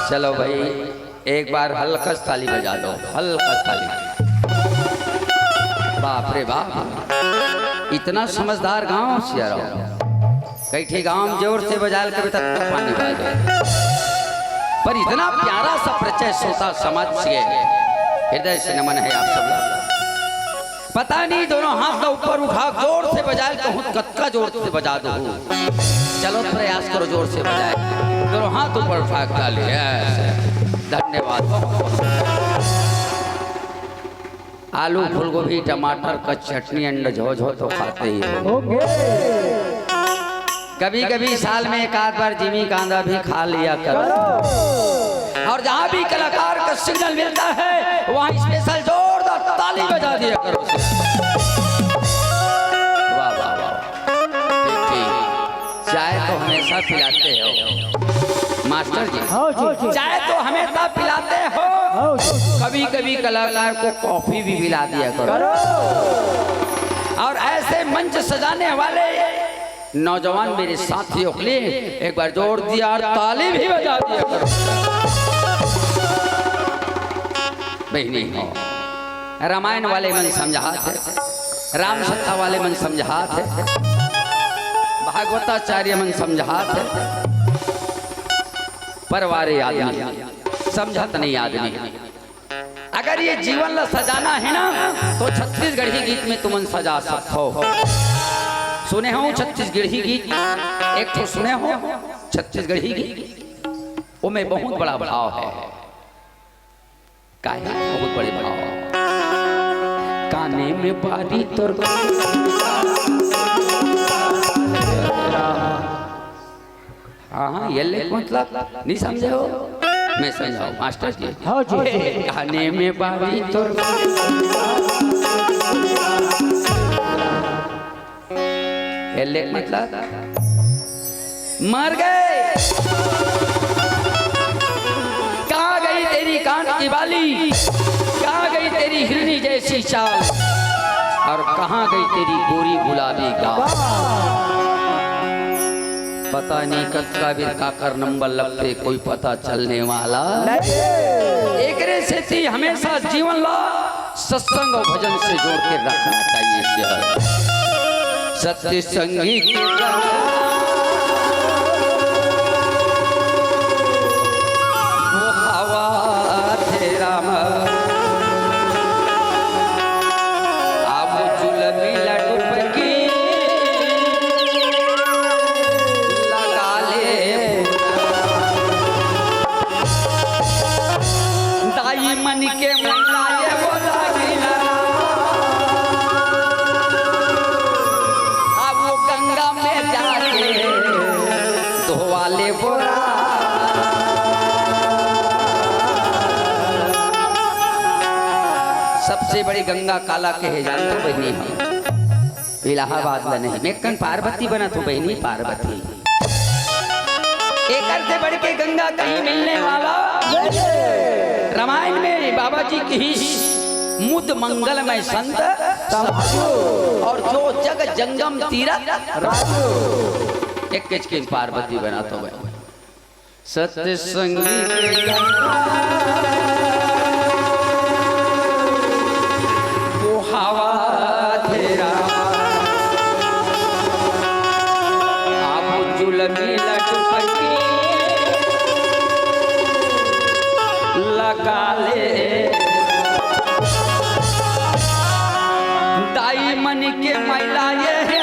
चलो भाई एक बार हल्का ताली बजा दो, हल्का ताली। बाप रे बाप, इतना समझदार गांव सियारा। कई ठे गांव जोर से बजाल के तक पानी बाजे, पर इतना प्यारा सा परिचय श्रोता समझ गए। हृदय से नमन है आप सब लोग। पता नहीं दोनों हाथ का ऊपर उठा जोर से बजाए, कहूँ कत्का जोर से बजा दो। चलो प्रयास करो जोर से बजाए, दोनों हाथ ऊपर उठा डाले। धन्यवाद। आलू फूलगोभी टमाटर का चटनी अंडा झो झो तो खाते ही हो। कभी कभी साल में एक आध बार जिमी कांदा भी खा लिया करो। और जहाँ भी कलाकार का सिग्नल मिलता है वहाँ स्पेशल जोरदार ताली बजा दिया करो। वाह वाह वाह, चाय तो हमेशा पिलाते हो मास्टर जी, चाय तो हमेशा पिलाते हो। कभी कभी कलाकार को कॉफी भी पिला दिया करो। और ऐसे मंच सजाने वाले नौजवान मेरे साथियों के लिए एक बार जोर दिया और ताली भी बजा दिया करो। बहनी हो, रामायण वाले मन समझाते, राम सत्ता वाले मन समझाते, भागवताचार्य मन समझाते, परवारे आदमी समझत नहीं आदमी। अगर ये जीवन ला सजाना है ना तो छत्तीसगढ़ी गीत में तुम सजा सकते हो। सुने हो छत्तीसगढ़ी गीत, एक तो सुने हो छत्तीसगढ़ी गीत, वो में बहुत बड़ा भाव है। काहे बहुत बड़े भाव। काने में बारी तोर हाँ ये ले मतलब नहीं समझे हो, मैं समझाऊं मास्टर जी। हाँ जी। काने में बारी तोर ये ले मतलब मर गए। कहाँ गई तेरी कान की बाली, कहाँ गई तेरी हिरनी जैसी चाल, और कहाँ गई तेरी गोरी गुलाबी गाल। पता नहीं कत्का बिरका कर नंबर लगते कोई पता चलने वाला। एक से थी हमेशा जीवन ला सत्संग और भजन से जोड़ के रखना चाहिए। सत्य संगीत वो हवा थे राम, अब जुलमी लटपकी लगा ले। दाई मन के मनाए वो लागिना, अब वो गंगा में जाके धोवा ले बोरा। सबसे बड़ी गंगा काला के है जानते हो बहनी, हम इलाहाबाद में नहीं, मैं कन पार्वती बना तो बहनी पार्वती। एक से बढ़ के गंगा कहीं मिलने वाला। रामायण में बाबा जी की ही मुद मंगलमय संत और जो जग जंगम तीरथ एक किच की पार्वती बना तो भाई। सत्य संगीत वो हवा तेरा, आप जुलमी लटपटी लगा ले। दाई मन के मैला ये है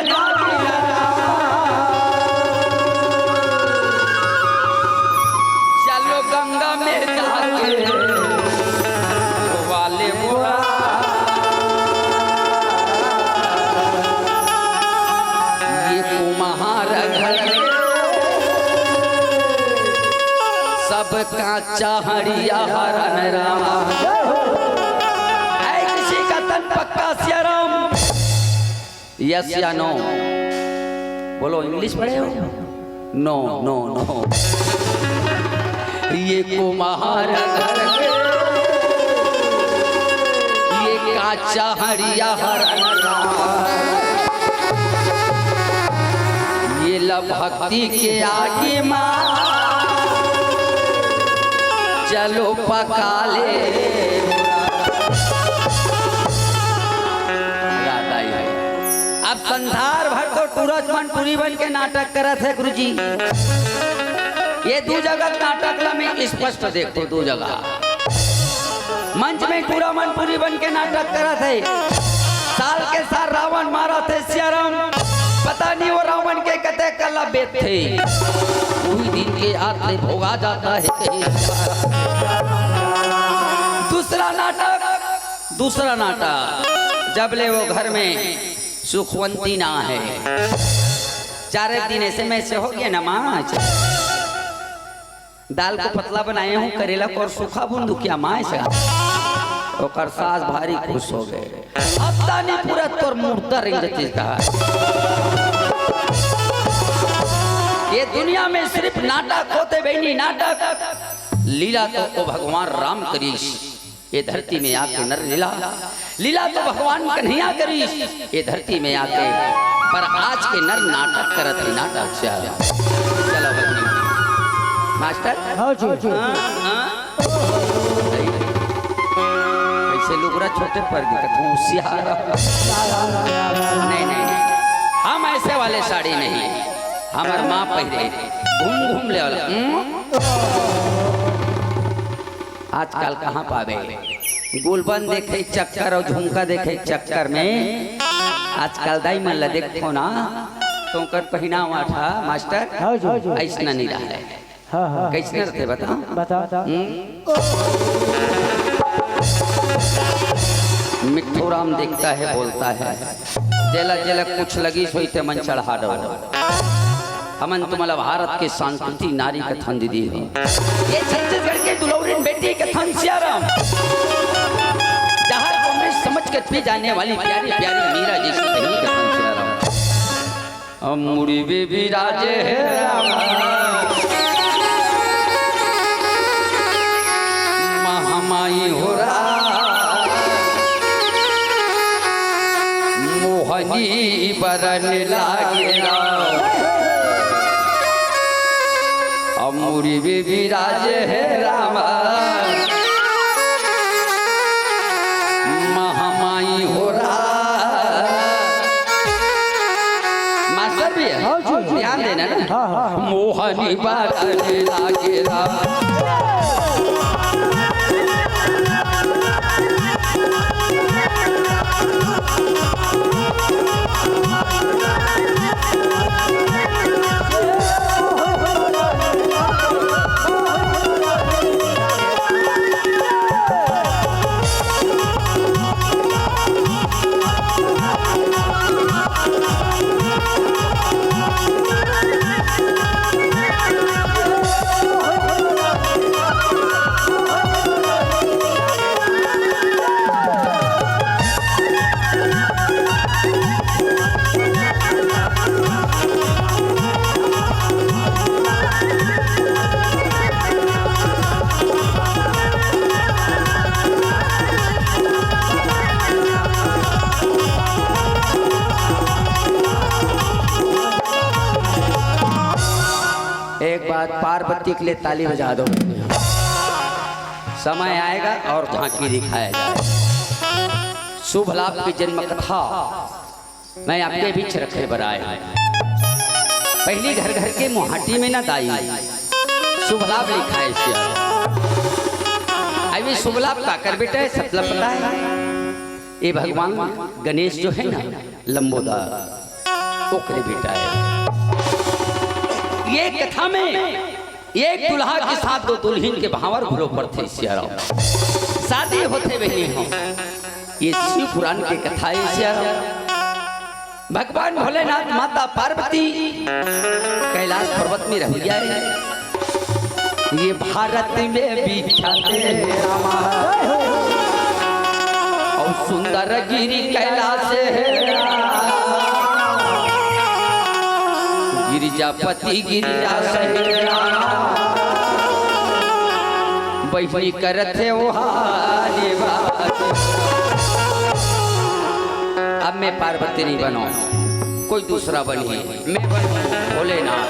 चलो गंगा में जाके वाले बोरा। ये कुम्हार घर सब कांचा हरिया हरन रामा, है किसी का तन पक्का सियाराम। यस या नो बोलो, इंग्लिश पढ़े हो? No no no. ये कुम्हार घर ये कांचा हरिया हरन रामा, ये भक्ति के आगे माँ चलो पकाले अब संसार भर तो टूरजमन टूरी बन के नाटक करत है गुरुजी। ये दो जगह नाटक ला में स्पष्ट देखो, दो जगह मंच में टूरामन टूरी बन के नाटक करत है। साल के साल रावण मारा थे सियाराम, पता नहीं वो रावण के कते कला बेत थे। वही दिन के याद में भोगा जाता है। दूसरा नाटक जब ले वो घर में सुखवंती ना है, 4 दिन ऐसे में से हो गया नमाज, दाल को पतला बनाए हूँ, करेला को और सूखा बूंदू क्या माँ से और सास भारी खुश हो गए। अब तानी पूरा तोर मुर्दा रही कहा ये दुनिया में सिर्फ नाटक होते बहनी, नाटक लीला तो भगवान राम करीश ये धरती में आके नर लीला, लीला तो भगवान कन्हैया करीश ये धरती में आके, पर आज के नर नाटक करत है। नाटक चलो बहनी मास्टर ऐसे लुगरा छोटे पर नहीं नहीं, हम ऐसे वाले साड़ी नहीं, हमार माँ पहले घूम घूम ले वाला। आजकल कहाँ पावे गुलबन देखे चक्कर और झुमका देखे चक्कर में, आजकल दाई मन ला देखो ना तो कर पहना हुआ था मास्टर ऐसा नहीं रहा है। कैसे रहते बता मिट्ठू राम देखता है बोलता है, जेला जेला कुछ लगी सोई ते मन चढ़ा दो। हमन तुम्हारा भारत के संस्कृति नारी कथन दीदी है, ये छत्तीसगढ़ के दुलौरिन बेटी कथन सियाराम, जहाँ कांग्रेस समझ के पी जाने वाली प्यारी प्यारी मीरा जी से कहीं कथन सियाराम। अमुरी बेबी राजे महामाई हो रहा मोहनी बरन लागेला, अमुरी बेबी राजे है रामा महामाई हो रहा। मास्टर भी है ध्यान देना ना, मोहनी बरन लागेला पार्वती के लिए ताली बजा दो। समय आएगा और झांकी दिखाया जाए। शुभ लाभ की जन्म कथा मैं आपके बीच रखे बनाए। पहली घर घर के मुहाटी में ना दाई शुभ लाभ लिखा है इसलिए अभी शुभ लाभ का कर बेटा है सबला पता है। ये भगवान गणेश जो है ना लंबोदर ओकरे बेटा है। ये कथा में एक दुल्हा के साथ दो दुल्हन के भावर घुलो पर थे सियाराम शादी होते बहनी हो। ये शिव पुराण की कथा है सियाराम। भगवान भोलेनाथ माता पार्वती कैलाश पर्वत में रह गया है। ये भारत में बिछाते और सुंदर गिरी कैलाश है। गिरिजापति गिरिजा बही करते वो अब मैं पार्वती नहीं बनो कोई दूसरा बनी मैं बनूं भोलेनाथ।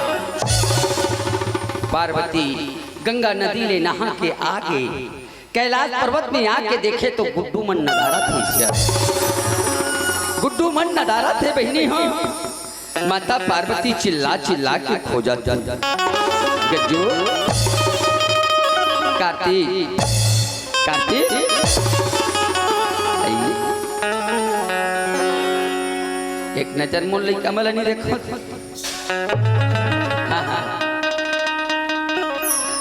पार्वती गंगा नदी ले नहा के आगे कैलाश पर्वत में आके देखे तो गुड्डू मन नदारा थे। गुड्डू मन नदारा थे बहनी हो। माता पार्वती चिल्ला चिल्ला के खोजा गज्जू कार्तिक कार्तिक एक नजर मोल लई कमल नहीं देखो। हाँ हाँ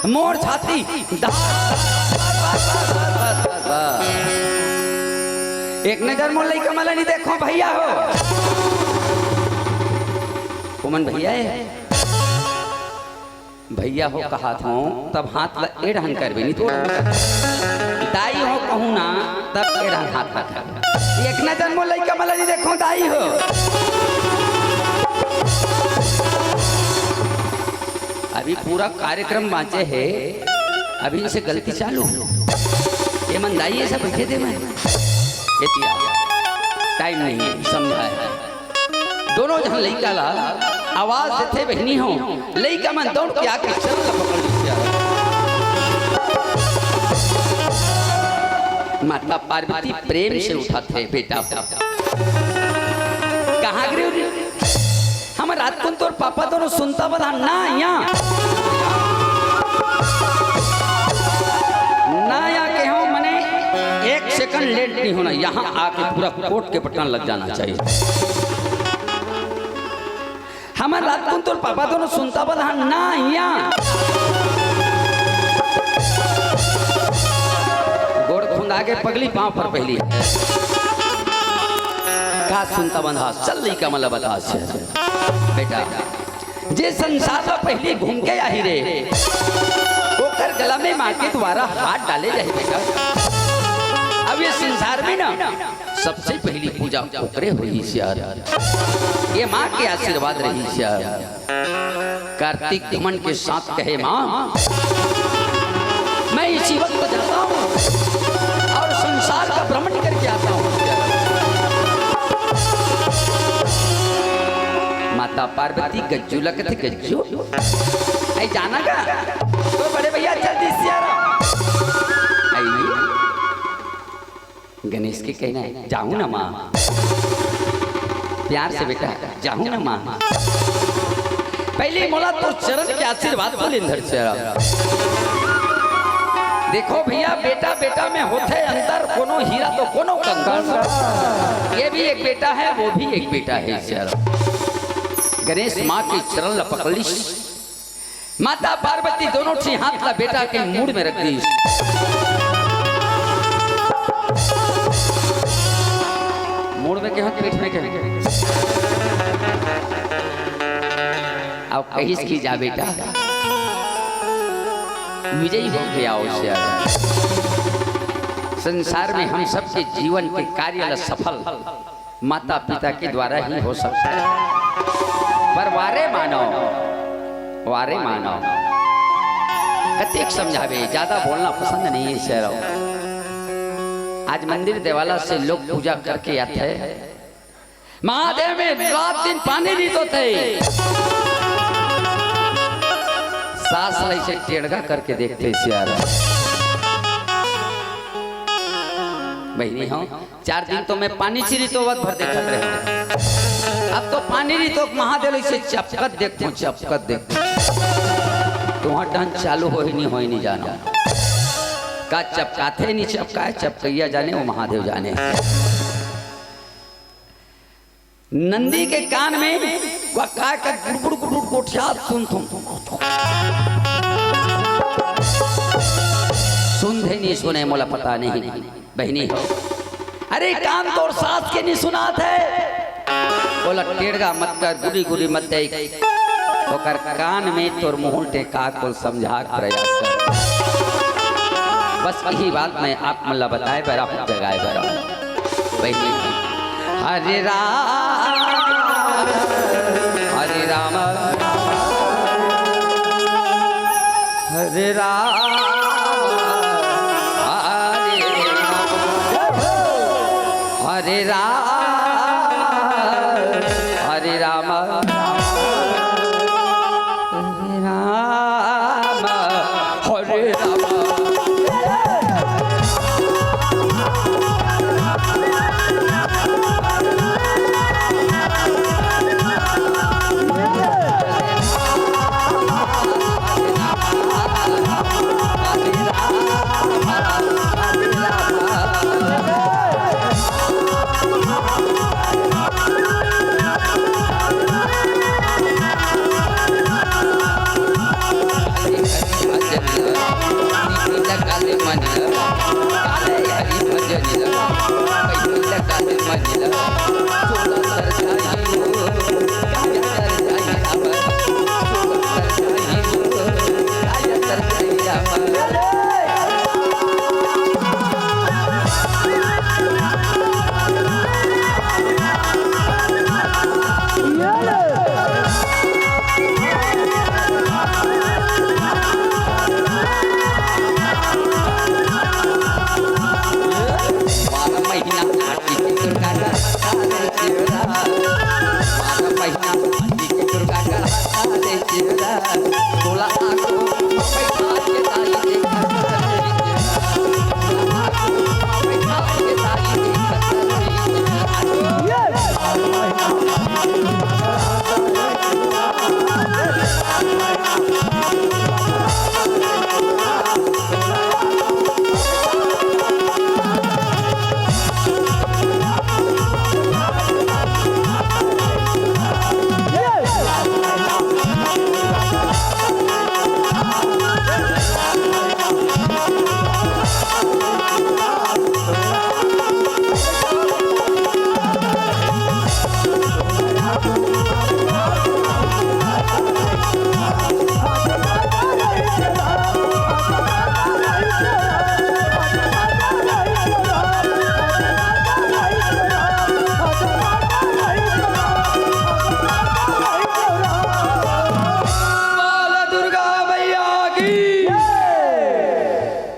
मोर छाती एक नजर मोल लई कमल नहीं देखो भैया हो। कुमन भैया है भैया हो कहा था तब हाथ एड़हन कर भी नहीं तो दाई हो कहूँ ना तब एड़हन हाथ रखा। एक नजर मोल लई कमल नहीं देखो दाई हो। अभी पूरा कार्यक्रम बाँचे है अभी इनसे गलती चालू ये मंदाई ऐसा बैठे थे मैं टाइम नहीं है समझा है। दोनों जहाँ लईका ला आवाज देते बहनी हो लईका मन दौड़ के आके चल पकड़ माता पार्वती प्रेम से उठाते बेटा कहाँ गिरे हम रात को तो पापा दोनों सुनता बता ना यहाँ के हो मने एक सेकंड लेट नहीं होना यहाँ आके पूरा कोट के बटन लग जाना चाहिए। हमारे रात को तो पापा दोनों सुनता बता ना यहाँ गोड़ खुंदा के पगली पांव पर पहली का सुनता बंधा चल रही कमल बता से बेटा जे संसार में पहले घूम के आई रे ओकर गला में माँ के द्वारा हाथ डाले जाए बेटा। अब ये संसार में ना सबसे पहली पूजा ओकरे हुई श्यार ये माँ के आशीर्वाद रही श्यार। कार्तिक घमंड के साथ कहे माँ मैं इसी वक्त जाता हूँ और संसार का भ्रमण करके आता हूँ। माता पार्वती गज्जू लगते गज्जू आई जाना का तो बड़े भैया जल्दी से आ रहा गणेश के कहना है जाऊं ना माँ प्यार से बेटा जाऊं ना माँ पहले मोला तो चरण के आशीर्वाद को लेंधर से देखो भैया बेटा बेटा में होते अंतर कोनो हीरा तो कोनो कंकर ये भी एक बेटा है वो भी एक बेटा है गणेश माँ की चरण पकड़ी माता पार्वती दोनों से हाथ ला बेटा के मूड में रख दी। मूड में क्या पीठ में क्या अब कहीं की जा बेटा विजयी हो गया उससे संसार में हम सबके जीवन के कार्य सफल माता पिता के द्वारा ही हो सकता है। पर वारे मानो कतेक समझावे ज्यादा बोलना पसंद नहीं है शहरों। आज मंदिर देवाला से लोग पूजा करके आते हैं महादेव में रात दिन पानी नहीं तो थे सास लाई से टेढ़गा करके देखते सियारा बहनी हो 4 दिन तो मैं पानी चिरी तो वक्त भर देखते रहे अब तो पानी नहीं तो महादेव से चपकत देखते तो वहाँ टन चालू हो ही नहीं जाना का चपकाते नहीं चपकाए चपकैया जाने वो महादेव जाने। नंदी के कान में वह काय का गुड़गुड़ गुड़गुड़ कोठिया सुन थे नहीं सुने मोला पता नहीं बहनी हो अरे कान तो सास के नहीं सुना थे बोला टेढ़गा मत कर गुड़ी गुड़ी मत दे ओकर कान में तोर मुहूर्ते का को समझा प्रयास कर बस यही बात मैं आप मल्ला बताए बरा जगाए बरा बहनी हरे राम हरे राम हरे राम हरे राम हरे राम हरे राम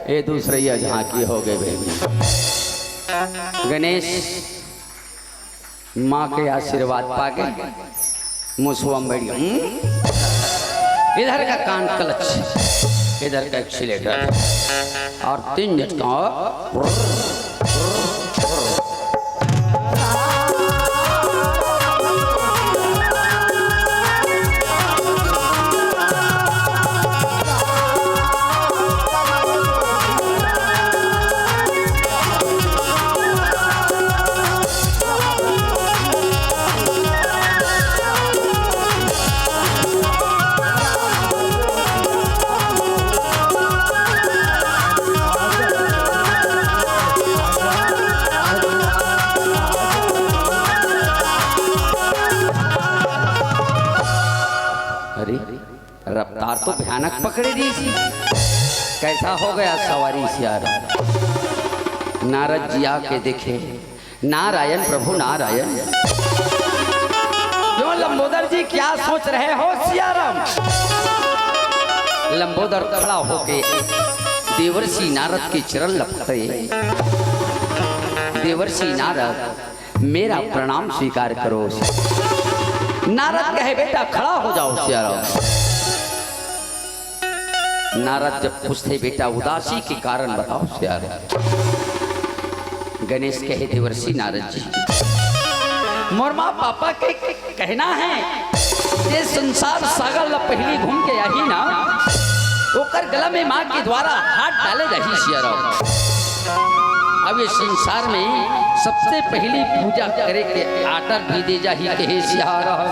ये दूसरी झांकी हो गए बेबी। गणेश माँ के आशीर्वाद पाके मुसवम बढ़िया। इधर का कान क्लच, इधर का एक्सीलेटर और 3 झटका। रफ्तार तो भयानक पकड़े दी थी। कैसा हो गया सवारी सियार। नारद जी आके देखे, नारायण प्रभु नारायण। क्यों लंबोदर जी क्या सोच रहे हो सियाराम? लंबोदर खड़ा होके देवर्षि नारद के चरण लपटे। देवर्षि नारद मेरा प्रणाम स्वीकार करो। नारद कहे बेटा खड़ा हो जाओ सियाराम। नारद जब पूछते बेटा उदासी के कारण बताओ सियाराम। गणेश कहे देवर्षि नारद जी मोर माँ पापा के कहना है ये संसार सागर ला पहली घूम के आई ना ओकर गला में माँ के द्वारा हाथ डाले रही सियाराम। अब ये संसार में सबसे पहली पूजा करे के आदर भी दे जाही कहे सियाराम।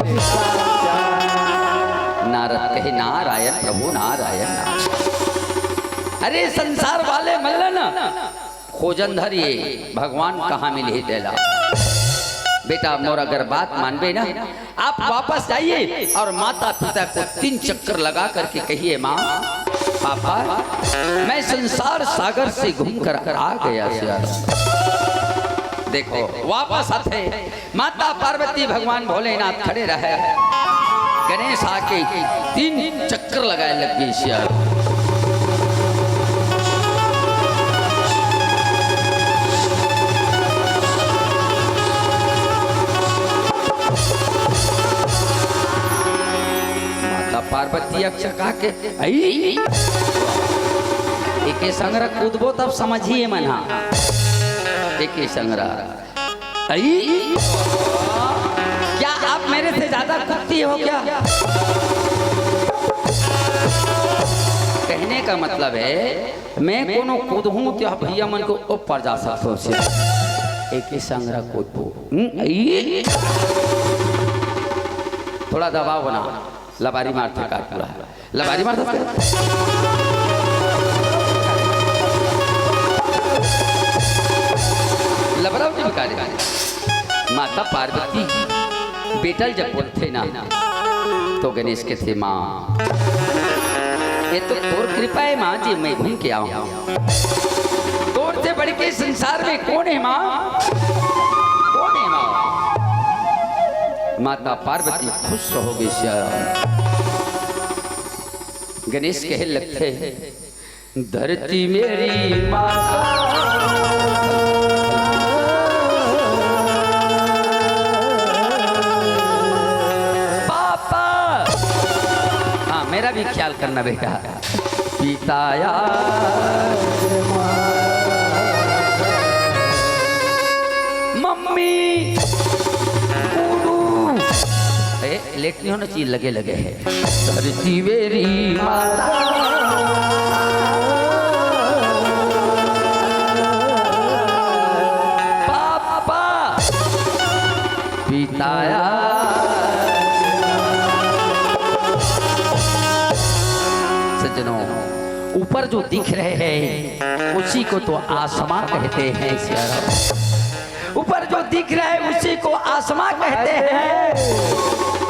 नारद कहे नारायण प्रभु नारायण। अरे संसार वाले मल्लन खोजन धरिए भगवान कहाँ मिले देला। बेटा मोर अगर बात मानबे ना आप वापस जाइए और माता पिता को 3 चक्कर लगा करके कहिए माँ पापा मैं संसार सागर से घूम कर आ गया सियाराम। देखो वापस आते माता पार्वती भगवान भोलेनाथ खड़े रहे। गणेश आके 3 चक्कर लगाए लग गए सियाराम। पार्वती अक्षका के एक संग्रह कूदबो तब समझिए मना। एक संग्रह क्या आप मेरे से ज्यादा कूदती हो क्या? कहने का मतलब है मैं कोनो कूद हूँ तो आप भैया मन को ऊपर जा सकते हो। एक संग्रह कूदबो थोड़ा दबाव बना। लबारी मारते काट पूरा लबारी मारते लबराव जी बिकारे। माता पार्वती बेटल जब बोलते ना तो गणेश के थे माँ ये तो तोर कृपा है माँ जी मैं घूम के आऊँ। तोर से बढ़ के संसार में कौन है माँ? कौन है माँ? माता पार्वती खुश हो गई सियाराम। गणेश कहे लगते धरती मेरी माता पापा। हाँ मेरा भी ख्याल करना बेटा। पिताया मम्मी लेट नहीं होना चाहिए लगे लगे है। धरती मेरी माता पापा पिताया। सज्जनों ऊपर जो दिख रहे हैं उसी को तो आसमां कहते हैं सियाराम। ऊपर जो दिख रहा है उसी को आसमां कहते हैं।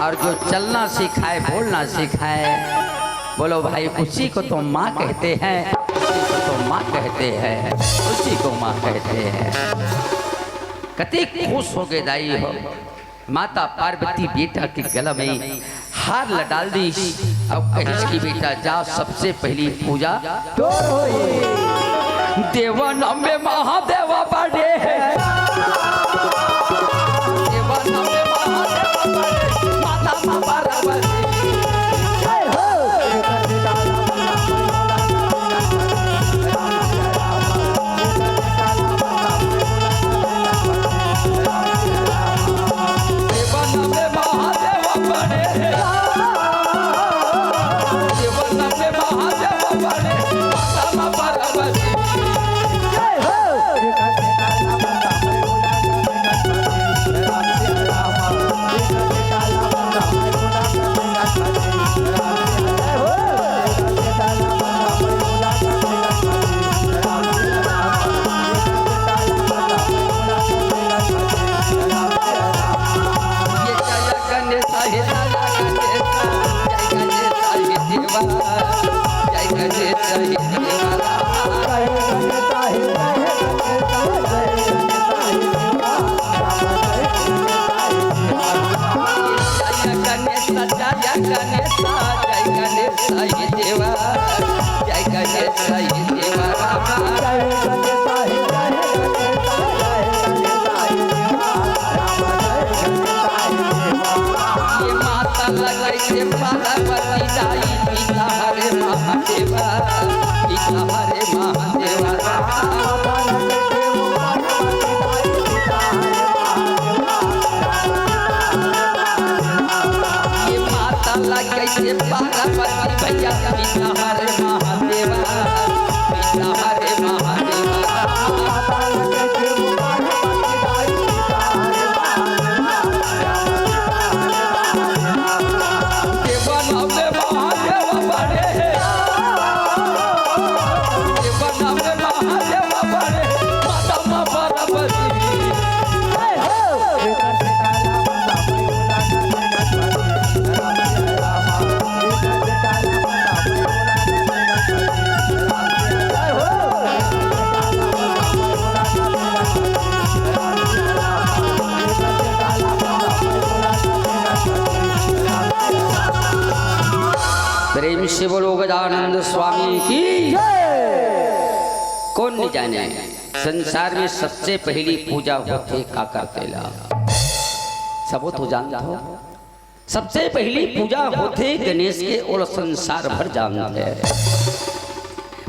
और जो चलना सिखाए बोलना सिखाए बोलो भाई उसी को तो माँ कहते हैं। उसी को तो माँ कहते हैं। उसी को माँ कहते हैं। कति खुश हो गए दाई हो। माता पार्वती बेटा के गला में हार लडाल दी। अब कहिस की बेटा जा सबसे पहली पूजा तो देवन में महादेव बड़े हैं, देवन में महादेव बड़े, माता माँ पार्वती। प्रेम से बोलो गजानंद स्वामी की जय। कौन नहीं जाने संसार में सबसे पहली पूजा होती का करते ला, सब तो जानता हो। सबसे पहली पूजा होती गणेश के और संसार भर जानते हैं।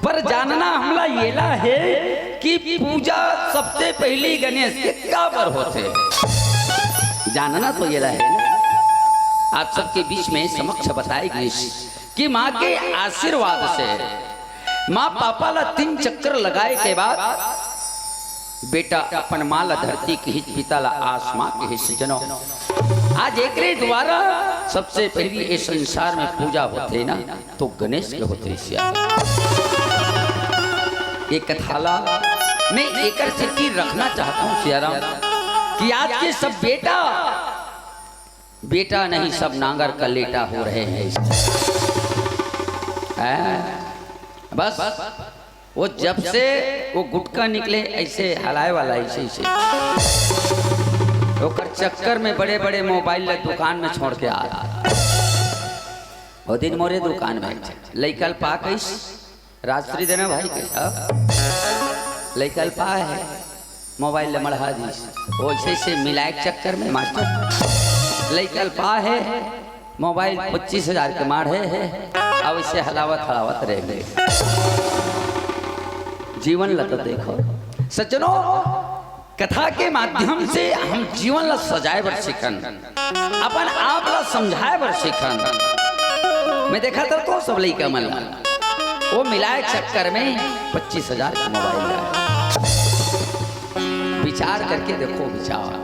पर जानना हमला येला है कि पूजा सबसे पहली गणेश के काबर होते, जानना तो येला है। आप सबके बीच में समक्ष बताएगी कि माँ के आशीर्वाद से माँ पापा ला 3 चक्कर लगाए के बाद बेटा अपन माँ ला धरती की हित पिता ला आसमां के हिस्से जनो। आज एक द्वारा सबसे पहली इस संसार में पूजा होते ना तो गणेश के होते। एक कथाला मैं एक सिद्धि रखना चाहता हूँ सियाराम कि आज के सब बेटा बेटा नहीं सब नांगर का लेटा हो रहे हैं। बस वो जब से वो गुटका निकले ऐसे हलाए वाला ऐसे ऐसे ओकर चक्कर में बड़े बड़े मोबाइल दुकान में छोड़ के आ रहा। वो दिन मोरे दुकान में लैकल पा कैस राजश्री देना भाई कैसा लैकल पा है मोबाइल मढ़ा दी वो ऐसे से मिलाए चक्कर में मास्टर लैकल पा है मोबाइल 25,000 के माढ़े है। अब इसे हलावत हलावत रह गए। जीवन लता देखो सज्जनों, कथा के माध्यम से हम जीवन ला सजाए बर सीखन, अपन आप ला समझाए बर सीखन। मैं देखा था तो सब लइका मन वो मिलाए चक्कर में 25,000 का मोबाइल विचार करके देखो। विचार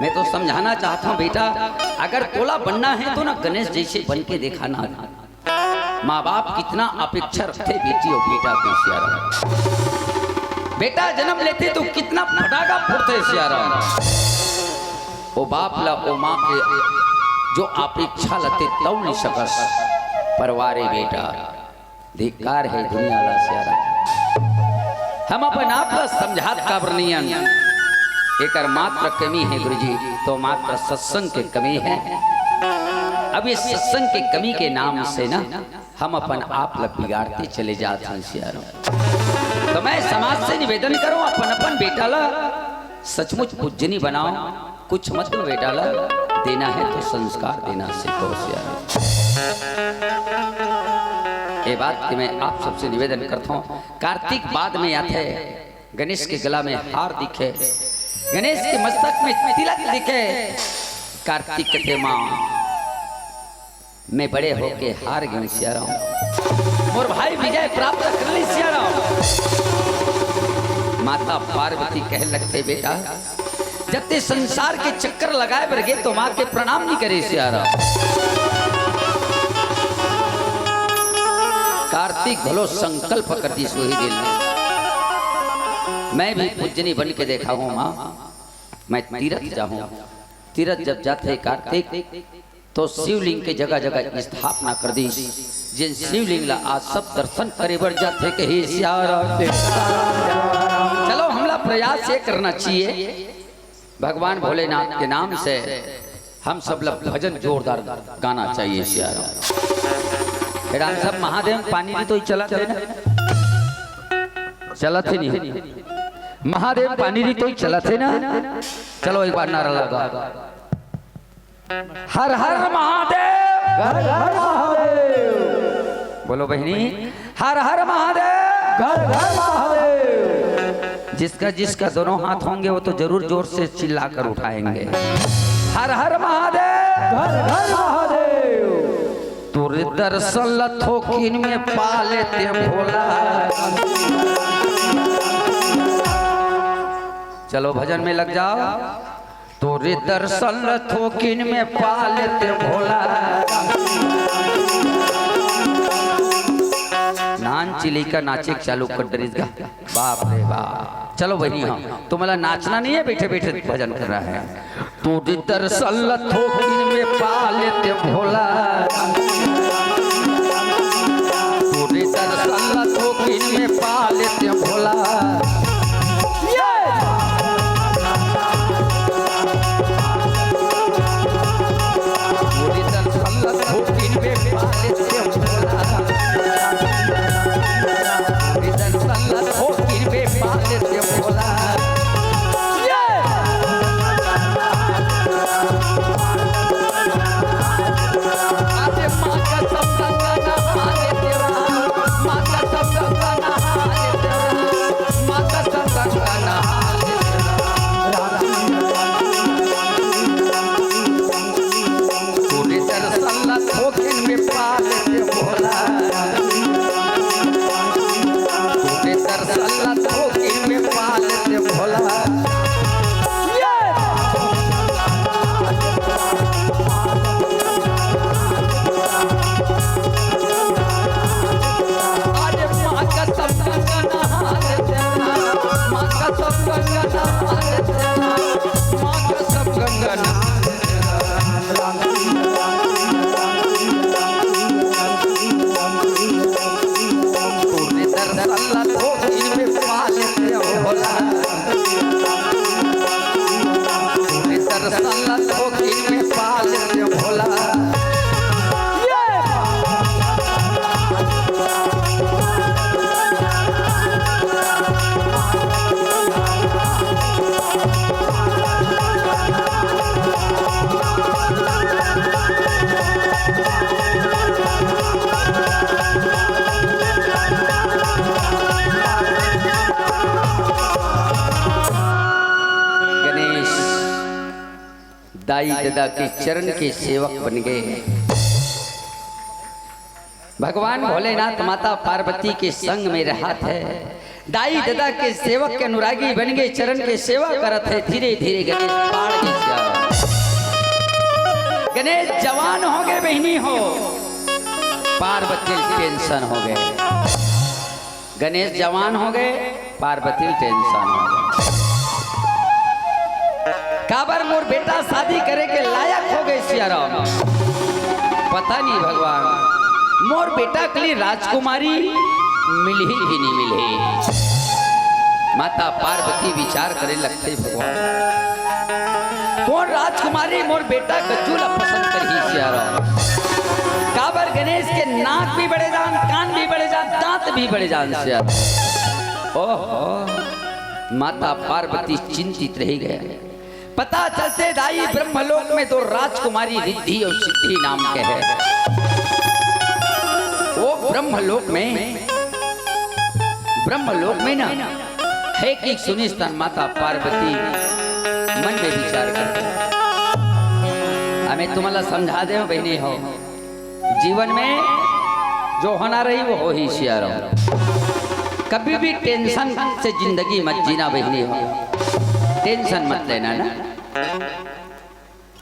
मैं तो समझाना चाहता हूँ बेटा, अगर तोला बनना है तो ना गणेश जैसे बन के दिखाना। माँ बाप कितना अपेक्षा रखते बेटी और बेटा के सियाराम। बेटा जन्म लेते तो कितना फटाका फोड़ते सियाराम। वो बाप ला वो माँ के जो अपेक्षा लते तब नहीं सकस परवारे बेटा धिक्कार है दुनिया ला सियाराम। हम अपन आप ला समझात काबर नहीं एक मात्र कमी है गुरुजी, तो मात्र सत्संग के कमी है। अब ये सत्संग के कमी के नाम से ना हम अपन आप लग बिगाड़ते चले जाते हैं सियारो। तो मैं समाज से निवेदन करूं, अपन अपन बेटा ला सचमुच पूजनी बनाओ, कुछ मत बेटा ला, देना है तो संस्कार देना सीखो सियारो। ये बात कि मैं आप सबसे निवेदन करता हूँ। कार्तिक बाद में आते हैं, गणेश के गला में हार दिखे, गणेश के मस्तक में तिलक दिखे, कार्तिक के माँ मैं बड़े होके हार गए सियाराम, और भाई विजय प्राप्त कर ली सियाराम। माता पार्वती कह लगते बेटा जब ते संसार के चक्कर लगाए बरगे तो माँ के प्रणाम नहीं करे सियाराम। कार्तिक भलो संकल्प कर दी सोही दिल में, मैं भी पूजनी बन के देखा हूँ माँ, मैं तीरथ जाऊँ। तीरथ जब जाते कार्तिक तो शिवलिंग के जगह जगह स्थापना कर दी, जिन शिवलिंग ला आज सब दर्शन करे बढ़ जाते कि हे सियाराम। चलो हमला प्रयास ये करना चाहिए भगवान भोलेनाथ के नाम से, हम सब लोग भजन जोरदार गाना चाहिए सियाराम। फिर हम सब महादेव पानी भी तो ही चला थे ना, चला थे नहीं महादेव पानी भी तो ही चला थे ना। चलो एक बार नारा लगा, हर हर महादेव, घर घर महादेव। बोलो बहनी, हर हर महादेव, घर घर महादेव। जिसका दोनों हाथ होंगे वो तो जरूर जोर से चिल्लाकर उठाएंगे, हर हर महादेव, घर घर महादेव। तुरे दर्शन लथोकिन में पा लेते भोला। चलो भजन में लग जाओ। तोरे दर्शन लथोकिन में पा लेते भोला। नान चिली का नाचे चालू कर डरीगा, बाप रे बाप। चलो वही हाँ, तुम्हारा नाचना नहीं है, बैठे बैठे भजन कर रहा है। तोरे दर्शन लथोकिन में पा लेते भोला। तोरे दर्शन लथोकिन में पा लेते भोला। दाई दादा के चरण के सेवक बन गए। भगवान भोलेनाथ माता पार्वती के संग में रहा थे, दाई दादा के सेवक के अनुरागी बन गए, चरण के सेवा करत है। धीरे धीरे गणेश पाड़ गए, गणेश जवान हो गए बहनी हो, पार्वती टेंशन हो गए। गणेश जवान हो गए, पार्वती टेंशन हो गए। काबर मोर बेटा शादी करे के लायक हो गए सियाराम। पता नहीं भगवान मोर बेटा के लिए राजकुमारी मिली कि नहीं मिली। माता पार्वती विचार करे लगते भगवान कौन राजकुमारी मोर बेटा गज्जूला पसंद करही सियारा। काबर गणेश के नाक भी बड़े जान, कान भी बड़े जान, दांत भी बड़े जान सियारा। ओहो माता पार्वती चिंतित रह गए। पता चलते दाई ब्रह्मलोक में 2 राजकुमारी रिद्धि और सिद्धि नाम के है। वो ब्रह्मलोक में ना है कि सुनिश्चित माता पार्वती मन में विचार करते हमें तुम्हारा समझा दे बहनी हो, जीवन में जो होना रही वो हो ही सियारा। कभी भी टेंशन से जिंदगी मत जीना बहनी हो, टेंशन मत लेना ना।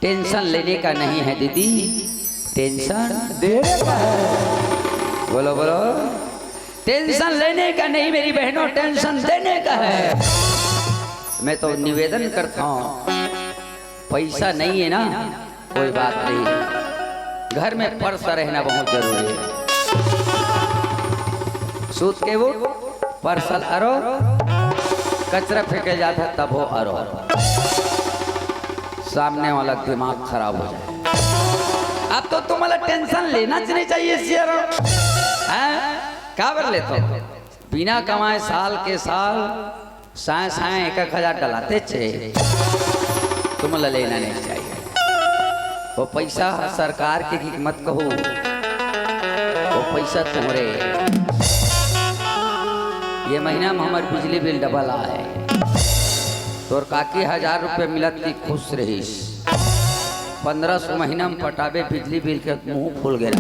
टेंशन लेने का नहीं है दीदी, टेंशन देने का है। बोलो बोलो, टेंशन लेने का नहीं मेरी बहनों, टेंशन देने का है। मैं तो निवेदन करता हूँ, पैसा नहीं है ना कोई बात नहीं, घर में पर्स रहना बहुत जरूरी है। सूत के वो पर्सल अरो, कचरा फेंके जाता तब हो अरो, सामने वाला दिमाग खराब हो जाए। अब तो तुम्हारा टेंशन लेना नहीं चाहिए सियारो। क्या कर लेते हो बिना कमाए साल के साल साए साए 1,000 डलाते चे, तुम्हारा लेना नहीं चाहिए। वो पैसा सरकार की मत कहो, वो पैसा तुम्हारे। ये महीना में हमारे बिजली बिल डबल आए, तोर काकी 1000 रुपये मिलत की खुश रहीस। 1500 महीना में पटाबे बिजली बिल के मुंह फूल गया।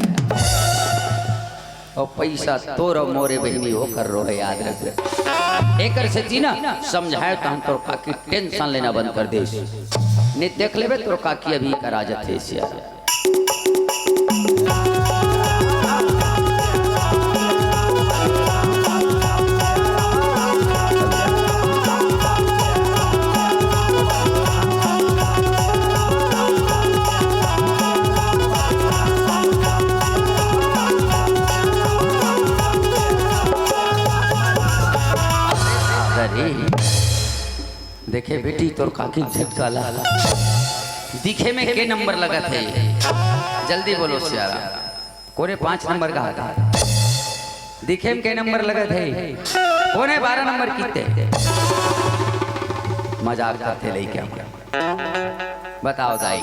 और पैसा तोर मोरे बहनी हो कर रो है, याद रख। एक से जीना समझाए तो हम तोर काकी टेंशन लेना बंद कर दे। नहीं देख लेबे तोर काकी अभी करा जाते सियारा। देखे बेटी तोर काकी झटकाला दिखे में के नंबर लगा थे, जल्दी बोलो सियारा। कोने 5 नंबर का था, दिखे में के नंबर लगा थे, कोने 12 नंबर कितने। मजाक करते ले क्या बताओ दाई।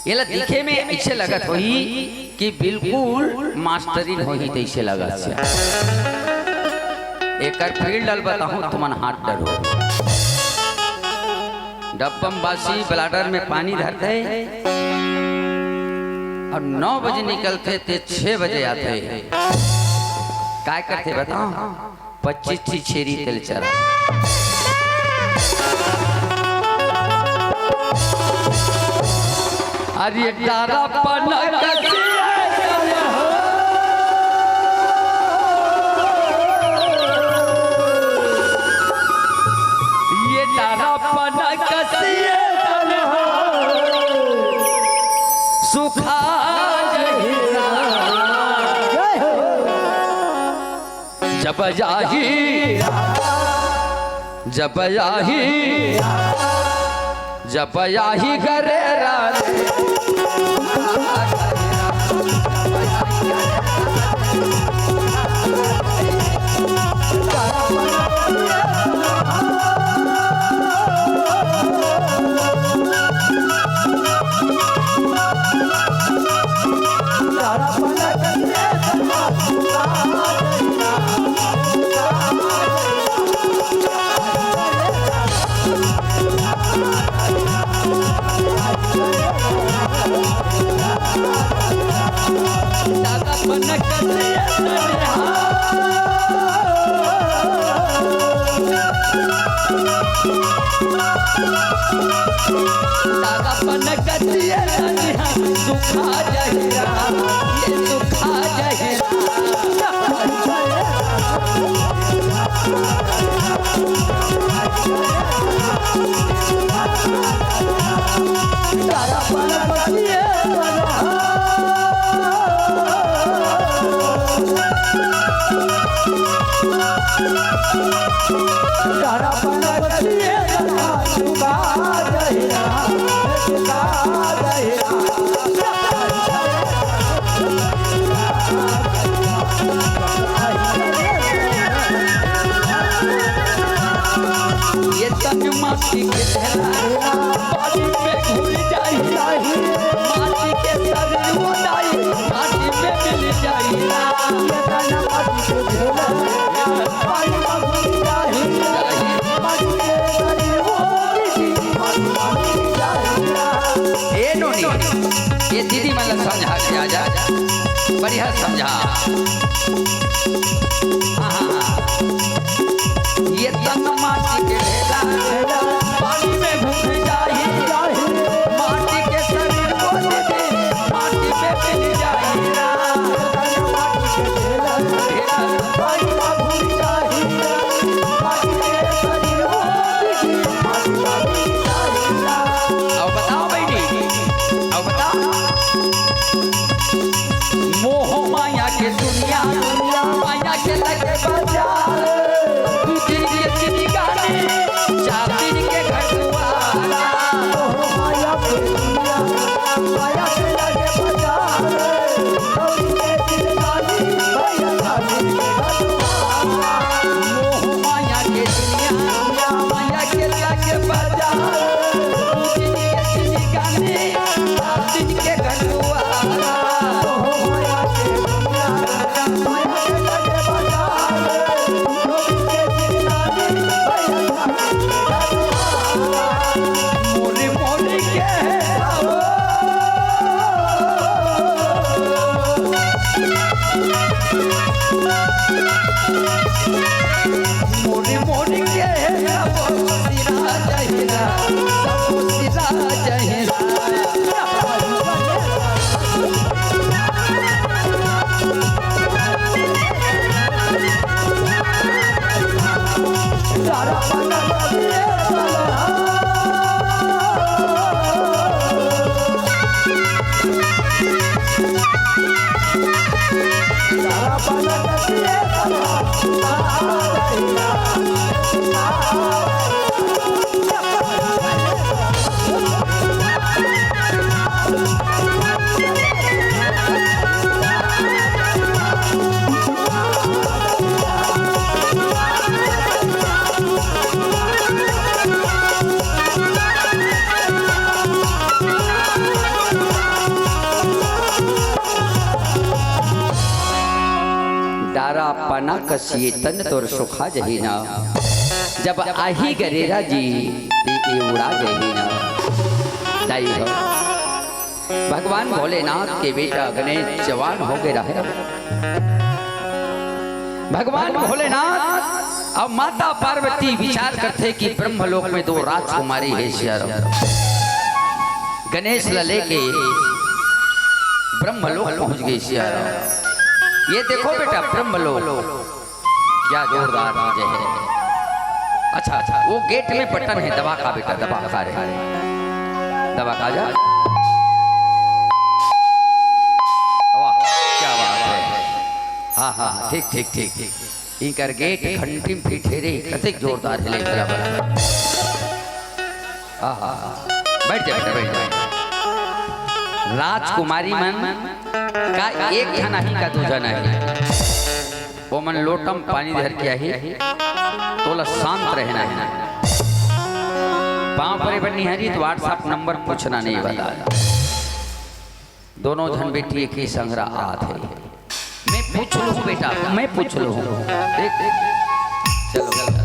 ये ला दिखे में ऐसे लगत होई कि बिल्कुल मास्टरिन होई तैसे लगत सियारा। एक फील्ड डल बताऊं तुमन हाथ डरो। डब्बम बासी ब्लाडर में पानी धरते और 9 बजे निकलते थे, 6 बजे आते। क्या करते बताओ, 25 छेरी तेल चरा। अरे तारा सुखा जब जाही जब याही करे सुखा जहिरा ये सुखा जहिरा तारा ये तन माटी के ढेला बाजी में घुल जाई माटी के शरीर उड़ाई माटी में मिल जाई ये तन माटी के ढेला बाजी में घुल जाई माटी के शरीर उड़ाई माटी में मिल जाई। ए नोनी ये दीदी मतलब समझा के आजा बढ़िया समझा। ये तन माटी के ढेला पानी में घुल जाई माटी के शरीर को दे माटी में मिल जाई तन माटी के ढेला पानी में घुल जाई माटी के शरीर को दे माटी में मिल जाई। अब बताओ बेटी अब बताओ मोह माया के दुनिया माया के लगे बाजार दिन के चिनी गाने चार दिन के घटवाला माया के दुनिया माया के लगे बाजार दिन के चिनी गाने माया के घटवाला मोह माया के दुनिया माया के लगे बाजार दिन के चिनी गाने चार दिन के घटवाला माया के दुनिया माया के लगे बाजार मोरे मोरे के मोरे मोरे के सिरा जहिरा सिरा जहिरा सारा पाना डारा पना कसिए तन तोर सुखा जही ना जब आही गरेरा जी ये उड़ा जही ना दाई हो भगवान भोलेनाथ के बेटा गणेश जवान हो गए रहे भगवान भोलेनाथ अब माता पार्वती विचार करते कि ब्रह्मलोक में दो राजकुमारी है सियारो गणेश लले के ब्रह्मलोक पहुंच गई सियारो। ये देखो बेटा ब्रह्मलोक क्या जोरदार चीजें है। अच्छा अच्छा वो गेट में बटन है दवा का बेटा दवा खा रहे दवा खा जा वाह क्या बात है। हाँ हाँ ठीक ठीक ठीक ठीक इनकर गेट घंटी में ठेरे कतिक जोरदार है बराबर। हाँ हाँ बैठ जा बेटा बैठ जा। राजकुमारी मन का एक जना ही का दूजा नहीं वो मन लोटम पानी धर के ही तोला शांत रहना है पाँव परे पर निहारी तो व्हाट्सएप नंबर पूछना नहीं बता दोनों जन बेटी एक ही संग्रह आत है मैं पूछ लूँ बेटा मैं पूछ लूँ देख चलो चलो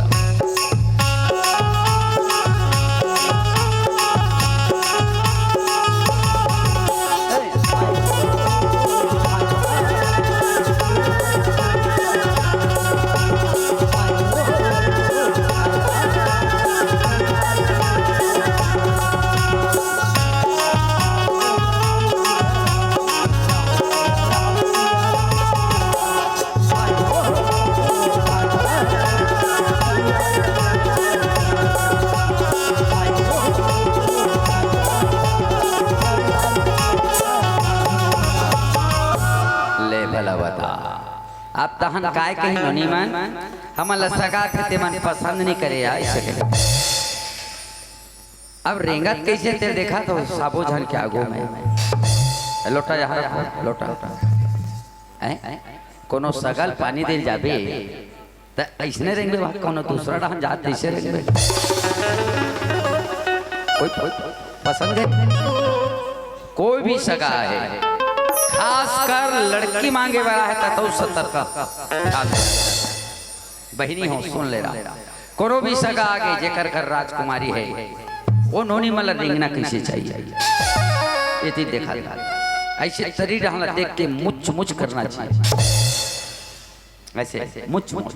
आप तहन काय कहीं नोनी मन हमला सगा के मन पसंद नहीं करे ऐसे। अब रेंगत कैसे ते देखा तो साबो झन के आगो में लोटा यहाँ लोटा कोनो सगल पानी दे जाबे त ऐसने रेंगे वहाँ कोनो दूसरा डाहन जात ऐसे रेंगे कोई पसंद है। कोई भी सगा है खासकर लड़की मांगे वाला है तो 70 का बहिनी हो सुन ले रहा कोनो भी सगा आगे जेकर घर राजकुमारी है वो नोनी मला रेंगना कैसे चाहिए ये चीज देखा ऐसे शरीर रहना देख के मुच मुच करना चाहिए ऐसे मुच मुच।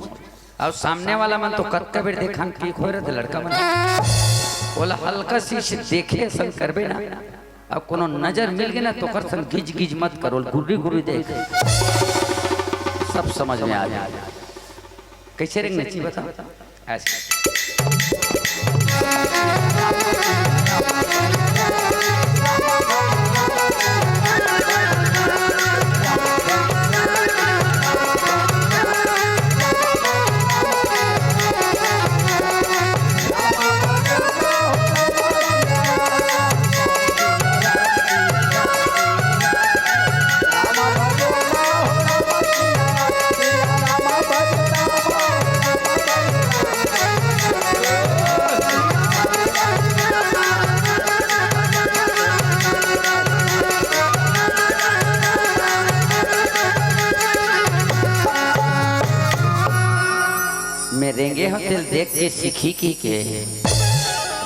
और सामने वाला मन तो कद कबीर देखा की खो रहे थे लड़का मन बोला हल्का सी देखे संग करबे ना अब कोनो नजर मिल गई ना तो कर संग गिज गिज मत करो गुर्री गुर्री देख सब समझ में आ जाए कैसे रेंगना चाहिए बता ऐसे। रेंगे हो दिल देख के सीखी की के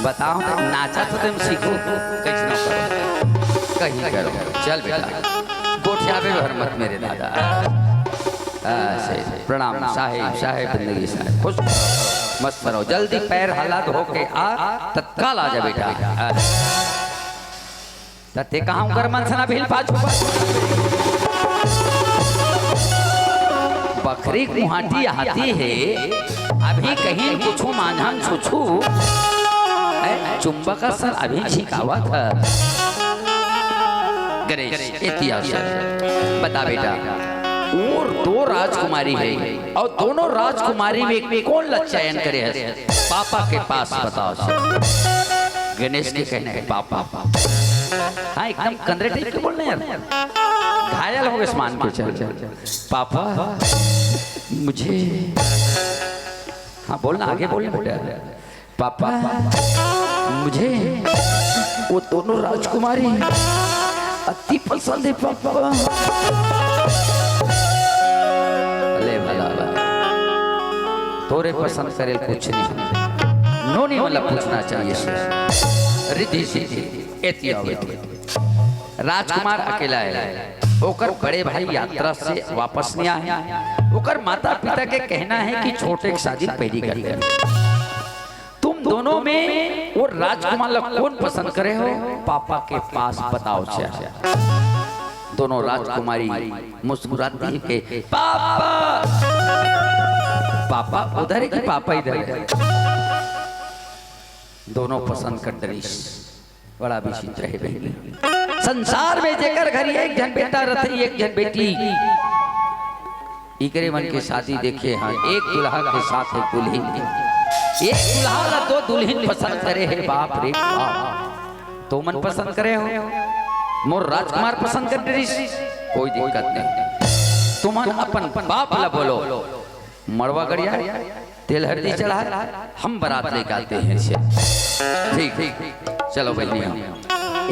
बताओ नाचा तो तुम सीखो कैसे ना करो कहीं करो चल बेटा गोठिया में भर मत मेरे दादा ऐसे प्रणाम साहेब साहेब जिंदगी साहेब खुश मत करो जल्दी पैर हला धो के आ तत्काल आ जा बेटा तते कहाँ कर मन सना भील पाछू बकरी गुहाटी आती है अभी कहीं कुछ मांझान छुछू चुंबक का सर अभी छिकावा था गणेश इतिहास बता बेटा और 2 राजकुमारी है और दोनों राजकुमारी में कौन ला चयन करे है पापा के पास बताओ। गणेश के कहने है पापा हाँ एकदम कंदरे टाइप के बोलने यार घायल हो गए मान के चल पापा मुझे हाँ बोलना आगे बोलना बेटा पापा मुझे वो दोनों राजकुमारी अति पसंद है पापा। ले भला तोरे पसंद करे कुछ नहीं नोनी वाला पूछना चाहिए रिद्धि सिद्धि राजकुमार अकेला है ओकर बड़े भाई यात्रा से वापस नहीं आए ओकर माता पिता के कहना है कि छोटे की शादी पहली कर दे। तुम दोनों में वो राजकुमार कौन पसंद करे हो पापा के पास बताओ दोनों राजकुमारी मुस्कुराती है के पापा पापा उधर है कि पापा इधर है दोनों पसंद कर दरीश बड़ा विचित्र है बहन संसार में जेकर घर एक जन बेटा रहती एक जन बेटी इकरे मन के शादी देखे हाँ एक दुल्हा के साथ एक दुल्हन एक दुल्हा 2 दुल्हन पसंद करे है बाप रे बाप तो मन पसंद करे हो मोर राजकुमार पसंद कर दे कोई दिक्कत नहीं तुम अपन बाप ला बोलो मड़वा गड़िया तेल हल्दी चढ़ा हम बारात लेकर आते हैं ठीक ठीक चलो भाई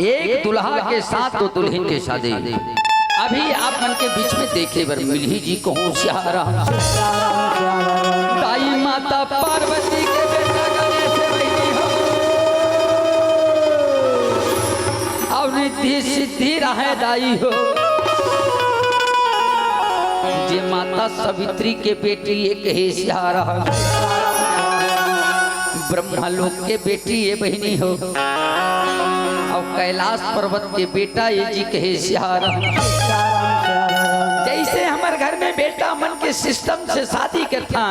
एक दुल्हा के साथ 2 दुल्हन के शादी अभी आप मन के बीच में देखे बर मिली जी को होशियारा दाई माता पार्वती के बेटा गणेश बैठी हो और निधि सिद्धि रहे दाई हो जे माता सावित्री के बेटी एक होशियारा ब्रह्मलोक के बेटी ये बहनी हो और कैलाश पर्वत के बेटा ये जी कहे सिहारा जैसे हमारे घर में बेटा मन के सिस्टम से शादी करता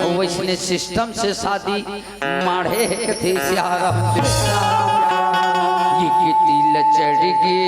वैसने सिस्टम से शादी माढ़े कथे सिहारा ये तिल चढ़ गे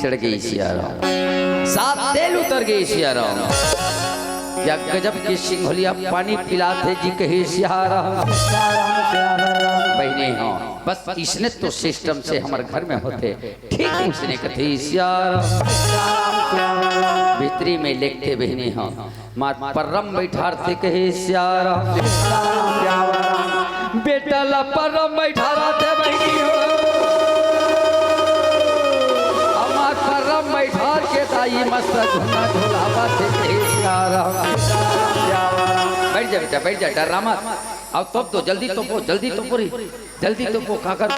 चढ़ गई सिया राम, 7 तेल उतर गई सिया राम। या गजब की सिंघलिया पानी पिलाते जी कहे सिया राम। बहने हाँ बस इसने तो सिस्टम से हमारे घर में होते, ठीक उसने कथे सिया भीतरी में लेके बहने हाँ मार परम बैठारते कहे सिया राम। बेटा ला परम बैठारते बहनी हो, हमार परम बैठार के ताई मस्त झूला झूलावा थे कहे सिया राम। बैठ जा बेटा बैठ जा, डर मत। अब तो जल्दी तो पो, जल्दी तो पूरी जल्दी तो पो काकर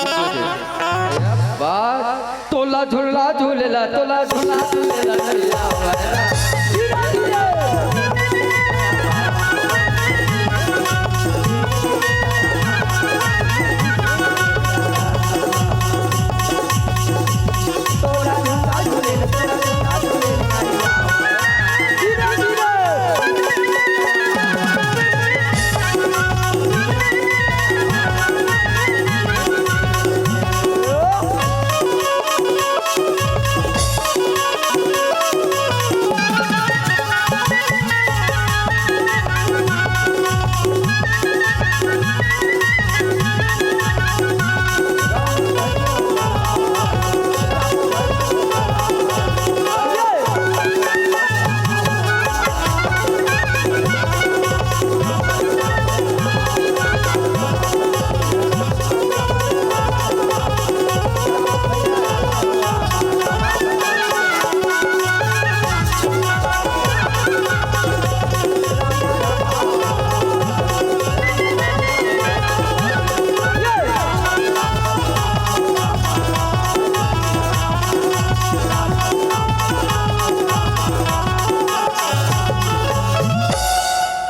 बस। तोला झूला झूलेला, तोला झूला झूलेला।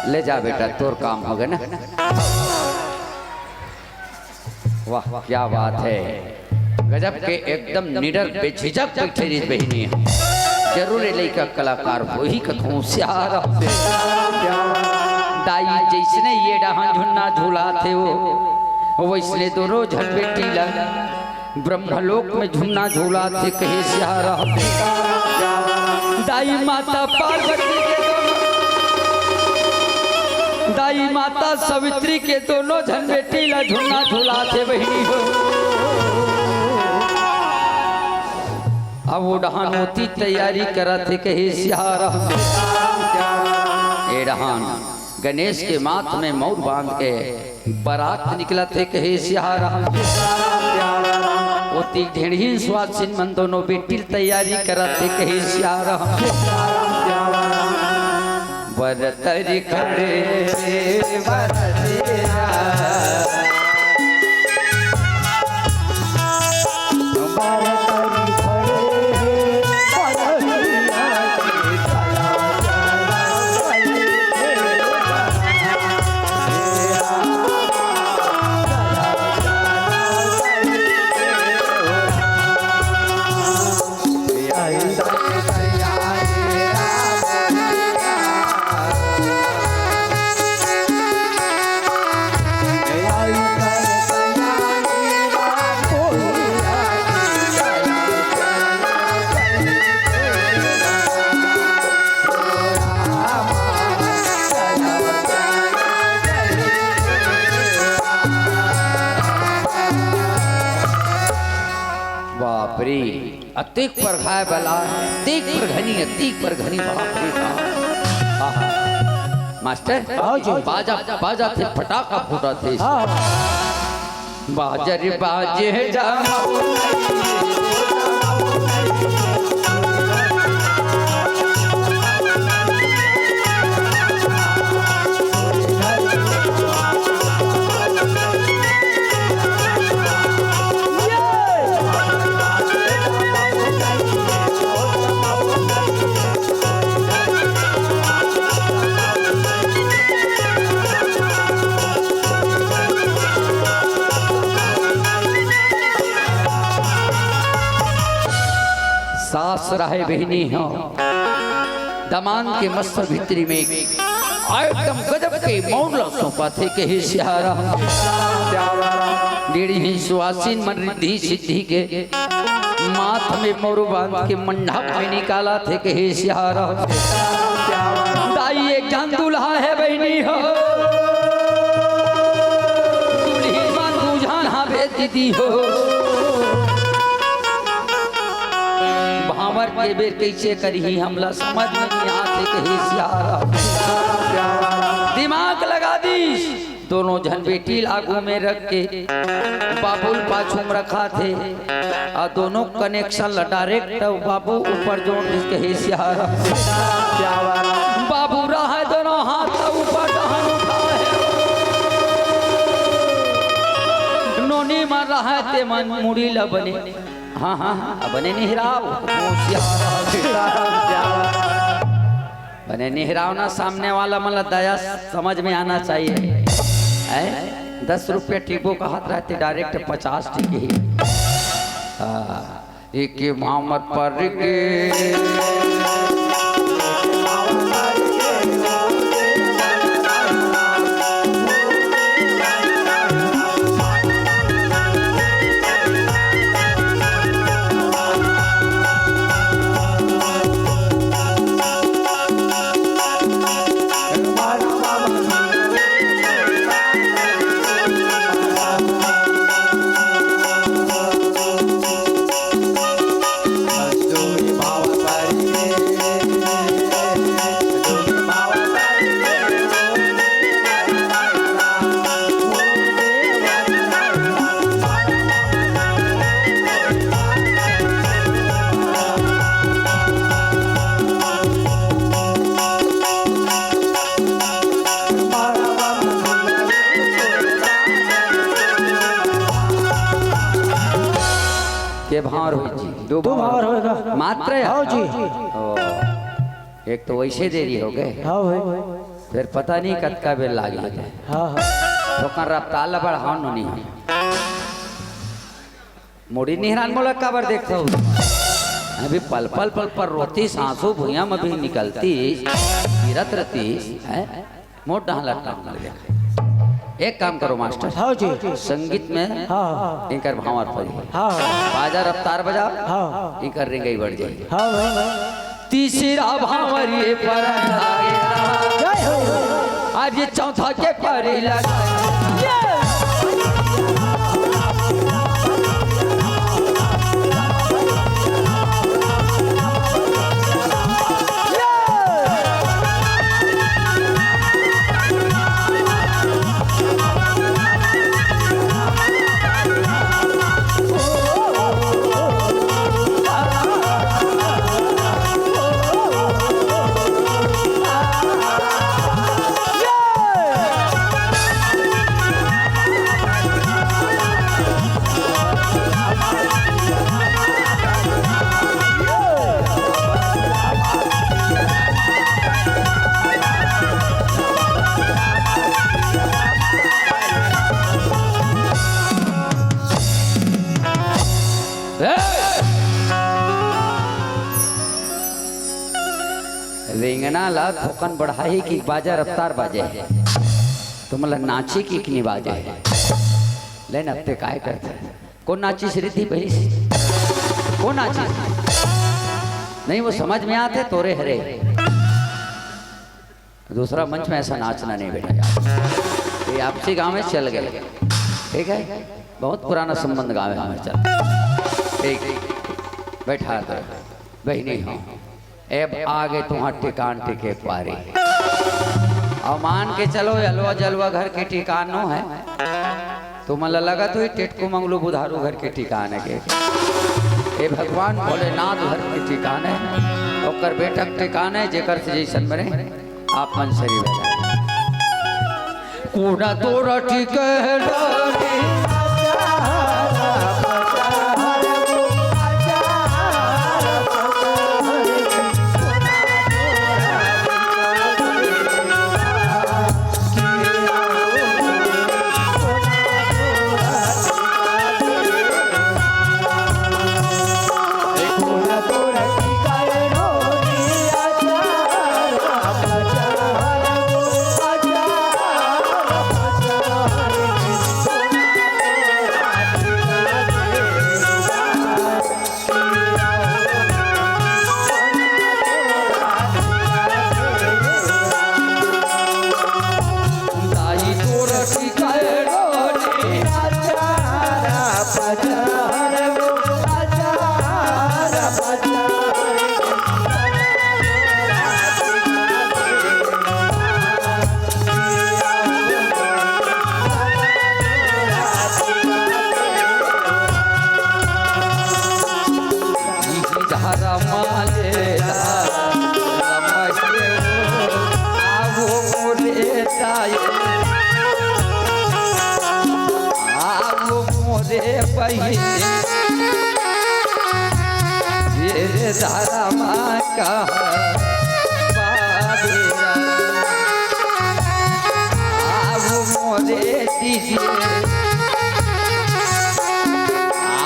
ले जा बेटा तोर काम हो गया ना। वाह क्या बात है, गजब के एकदम निडर बेझिझक बैठे री बहनी है। जरूर लड़का कलाकार वही कथों स्यार दाई जैसने ये डहान झुन्ना झूला थे वो वैसने दोनों झटबेटी लगा ब्रह्मलोक में झुन्ना झूला थे कहे स्यार। दाई माता पार्वती के दाई माता सवित्री के दोनों झन बेटी ला झुन्ना झूला थे बहनी हो। अब वो डहान होती तैयारी करा थे कहे सियारा। ए डहान गणेश के माथ में मौर बांध के बारात निकला थे कहे सियारा। होती ढेढ़ी स्वासिन मन दोनों बेटी तैयारी करा थे कहे सियारा। बरतरी खड़े बरतिया अतिक पर खाए बला तीक पर घनी अतिक पर घनी बाप रे बाप। मास्टर बाजा बाजा थे फटाका फूटा थे बाजर बाजे जा सास रहे बहनी हो दमान के मस्त भितरी में एकदम गजब के मौन सौंपा थे के सियारा। डेढ़ी ही सुहासिन मन रिद्धि सिद्धि के माथ में मोरू बांध के मंडप में निकाला थे कि हे सियारा दाई एक जान दूल्हा है बहनी हो दूल्ही मान बुझान हावे दीदी हो भावर के बेर कैसे करी हमला समझ में नहीं आते कि हे सियारा दिमाग लगा दी दोनों जन बेटी लागू में रख के बाबुल पाछू में रखा थे और दोनों कनेक्शन डायरेक्ट बाबू ऊपर जोड़ जिसके हिस्सा बाबू रहा है दोनों हाथ ऊपर डहान उठा है नोनी मार रहा है ते मन मुड़ी ला बने हाँ हाँ हाँ बने निहराव बने निहराव ना सामने वाला मतलब दया समझ में आना चाहिए 10 रुपये टिको का हाथ रहते डायरेक्ट 50 टिके एक मोहम्मद पर भावर हुई जी दो भावर होगा मात्र हाँ जी एक तो वैसे देरी हो गए हाँ फिर पता नहीं कद का बेल लाग गया हाँ तो कर रफ्तार बड़ हाँ नहीं मोड़ी निहरान मोला काबर देखता हूँ अभी पल पल पल पर रोती सांसों भुइयां में भी निकलती गिरत रहती है मोट डाला मर गया एक काम करो मास्टर हाँ जी संगीत में हाँ इनकर भावर पर हाँ बाजा रफ्तार बजा हाँ इनकर रिंगई बढ़ जाएगी हाँ तीसरा भावर ये पर आज ये चौथा के पर लगा रिंगना ला थोकन बढ़ाई की बाजा रफ्तार बाजे तो मतलब नाची की नहीं बाजे लेकिन अब ते काय करते कौन नाची श्रीथी भाई कौन नाची नहीं वो समझ में आते तोरे हरे दूसरा मंच में ऐसा नाचना नहीं बेटा यार ये आपसी गांव में चल गए ठीक है बहुत पुराना संबंध गांव में चल ठीक बैठा दो बहनी हो अब आगे तुम्हारा ठिकान टिके पारी और मान के चलो हलवा जलवा घर के ठिकानो है तो मतलब लगा तो टेटको मंगलू बुधारू घर के ठिकाने के ए भगवान भोलेनाथ घर के ठिकाने और बेटा ठिकाने जेकर से जैसन बने आप मन शरीर कूड़ा तोरा ठीक पहले ये धारा माँ का आप मोरे दीजिए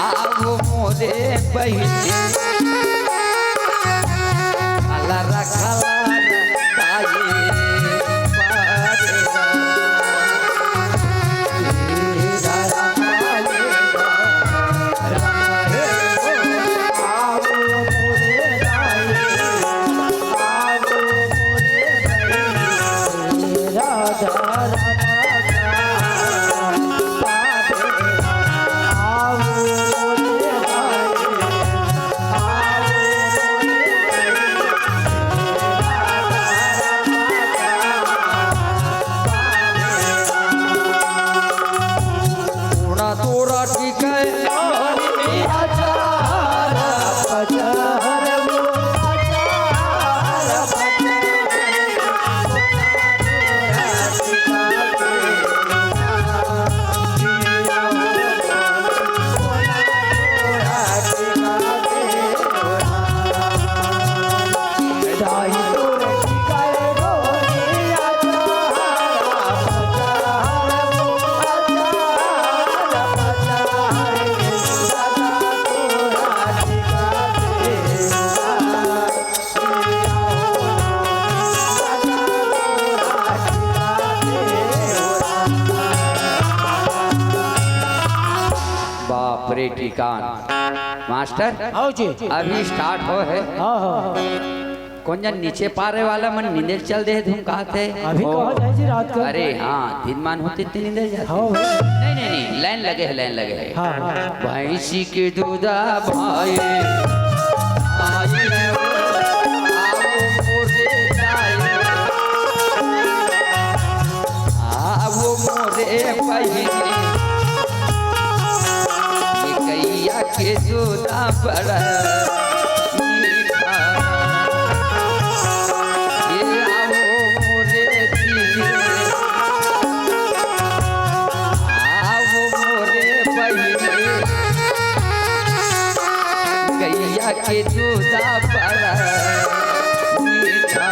आप मोरे पहले अल्लाह रखा ठिकान मास्टर आओ जी अभी स्टार्ट हो है कौन जन नीचे पारे वाला मन नींदे चल दे तुम कहते अभी कहा जाए जी रात को अरे हाँ दिन मान होते इतने नींदे जाते नहीं नहीं नहीं लाइन लगे है लाइन लगे है हाँ भैंसी के दूधा भाई वो मोरे पहले के दूधा बड़ा मीठा ये आओ मोरे दीजिए आओ मोरे पहले गैया के दूधा बड़ा मीठा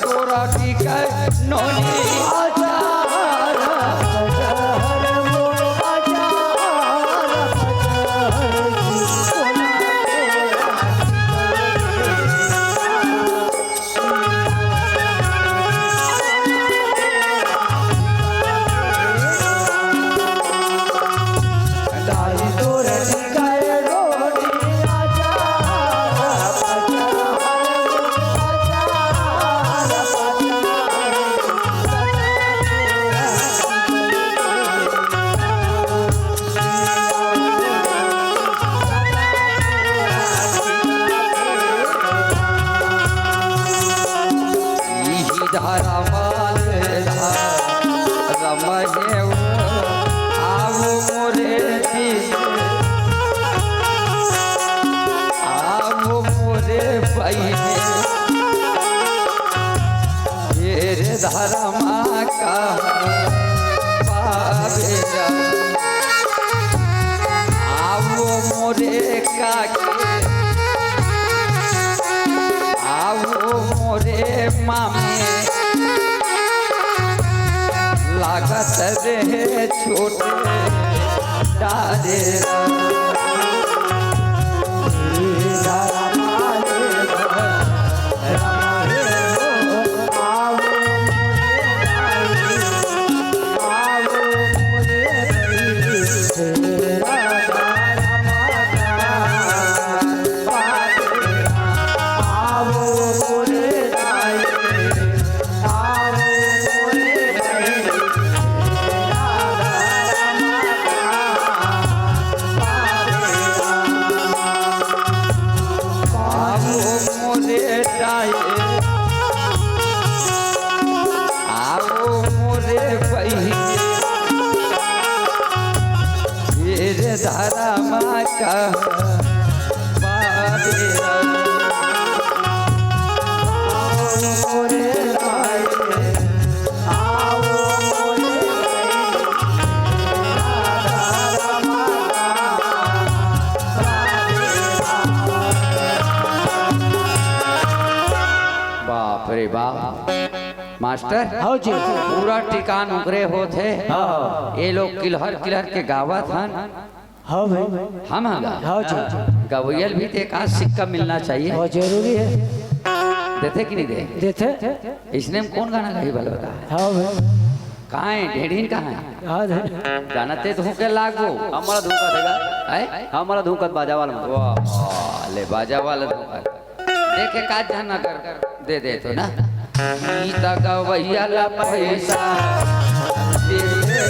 तोरा ठीक है नोनी धारा रमहे आओ मोरे आओ मोरे पहले ये धारा माँ का पावेरा आओ मोरे काके आओ मोरे मामे लागत रहे छोटे डारे बाप रे बाप मास्टर हाँ जी पूरा टिकान उगरे होते हाँ ये लोग किलहर किलहर के गावत हन हाँ भाई हम हाँ जी गवैयल भी तो एक आध सिक्का मिलना चाहिए बहुत जरूरी है देते कि नहीं दे देते इसने हम कौन गाना गाई भला बता हाँ भाई कहाँ है ढेढ़ीन कहाँ है हाँ भाई गाना ते धूके लागो हमारा धूका देगा है हमारा धूका बाजा वाला वाह ले बाजा वाला धूका देखे का जाना कर दे दे तो ना गीता गवैया ला पैसा दे दे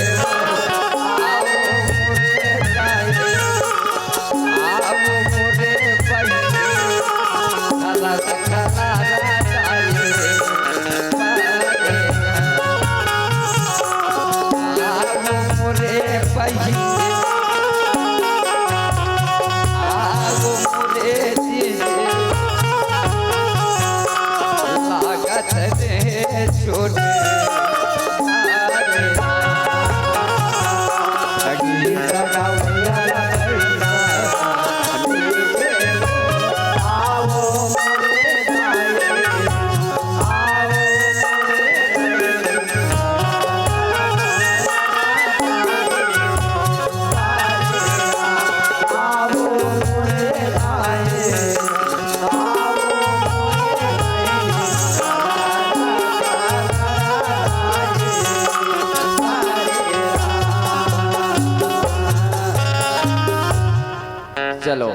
चलो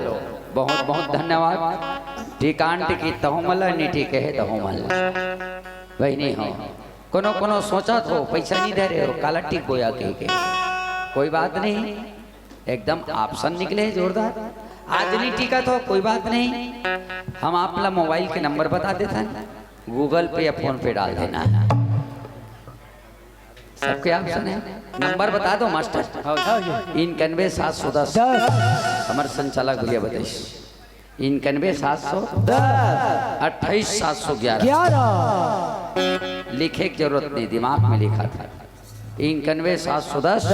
बहुत बहुत धन्यवाद टिकान टिकी तहुमल निटी कहे तहुमल वही नहीं हो कोनो कोनो सोचा तो पैसा नहीं दे रहे हो काला टिक बोया के कोई बात नहीं एकदम ऑप्शन निकले जोरदार आज नहीं टिका तो कोई बात नहीं हम आपला मोबाइल के नंबर बता देते हैं गूगल पे या फोन पे डाल देना है सबके ऑप्शन है नंबर बता दो मास्टर 91,710 हमारे संचालक भैया बताइए 91,710 28,711 लिखे की जरूरत नहीं दिमाग में लिखा था 91,710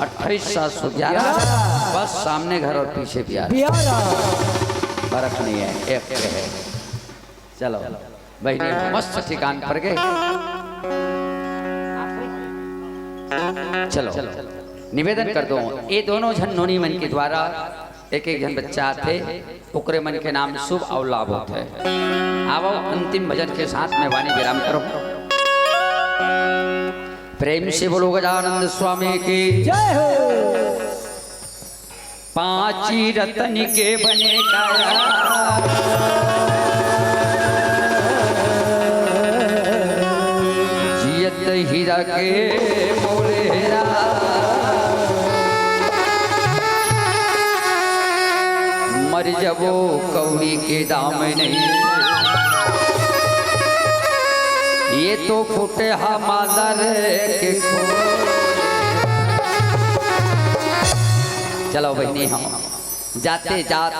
28,711 बस सामने घर और पीछे प्यार फर्क नहीं है एक है चलो भाई मस्त ठिकान पर गए चलो निवेदन कर दो ये दोनों जन नोनी मन के द्वारा एक एक जन बच्चा थे उकरे मन के नाम शुभ और लाभ होते हैं आओ अंतिम भजन के साथ में वाणी विराम करो प्रेम से बोलो गजानंद स्वामी की जय हो पांची रतन के बने काया हीरा के मोलेरा मर जबो कौड़ी के दाम नहीं ये तो फुटे मादर के चलो बहनी हम जाते जात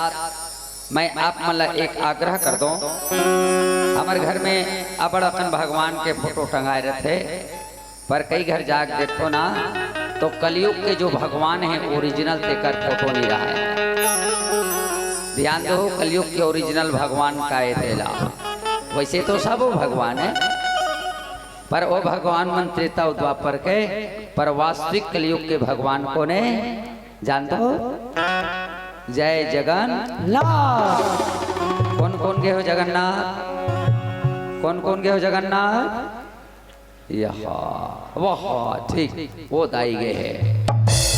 मैं आप मतलब एक आग्रह कर दूं हमारे घर में अबड़ अपन भगवान के फोटो टंगाए रहते पर कई घर जाग देखो ना तो कलयुग के जो भगवान हैं ओरिजिनल तेकर फोटो नहीं रहा है ध्यान दो कलयुग के ओरिजिनल भगवान का ये तेला वैसे तो सब वो भगवान है पर वो भगवान मन त्रेता द्वापर के पर वास्तविक कलयुग के भगवान को ने जान दो जय जगन्नाथ कौन कौन गए हो जगन्नाथ कौन कौन गए हो जगन्नाथ यहाँ वाह ठीक वो दाई गए है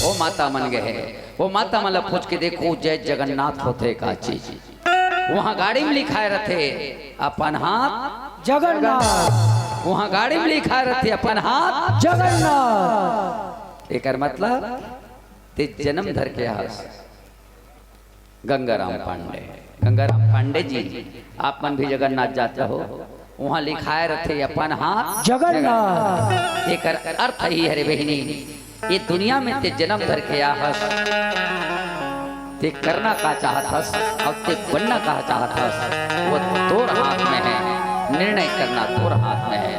वो माता मन गए है वो माता मन पूछ के देखो जय जगन्नाथ होते का चीज वहाँ गाड़ी में लिखाए रहते अपन हाथ जगन्नाथ वहाँ गाड़ी में लिखाए रहते अपन हाथ जगन्नाथ एक मतलब ते जन्म धर के हाथ गंगाराम पांडे जी आप मन भी जगन्नाथ जाते हो वहाँ लिखाए रहते अपन हाथ जगन्नाथ एक अर्थ ही है रे बहनी ये दुनिया में ते जन्म धर के आहस ते करना का चाहतस और ते बनना का चाहतस, वो तोर हाथ में है, निर्णय करना तोर हाथ में है।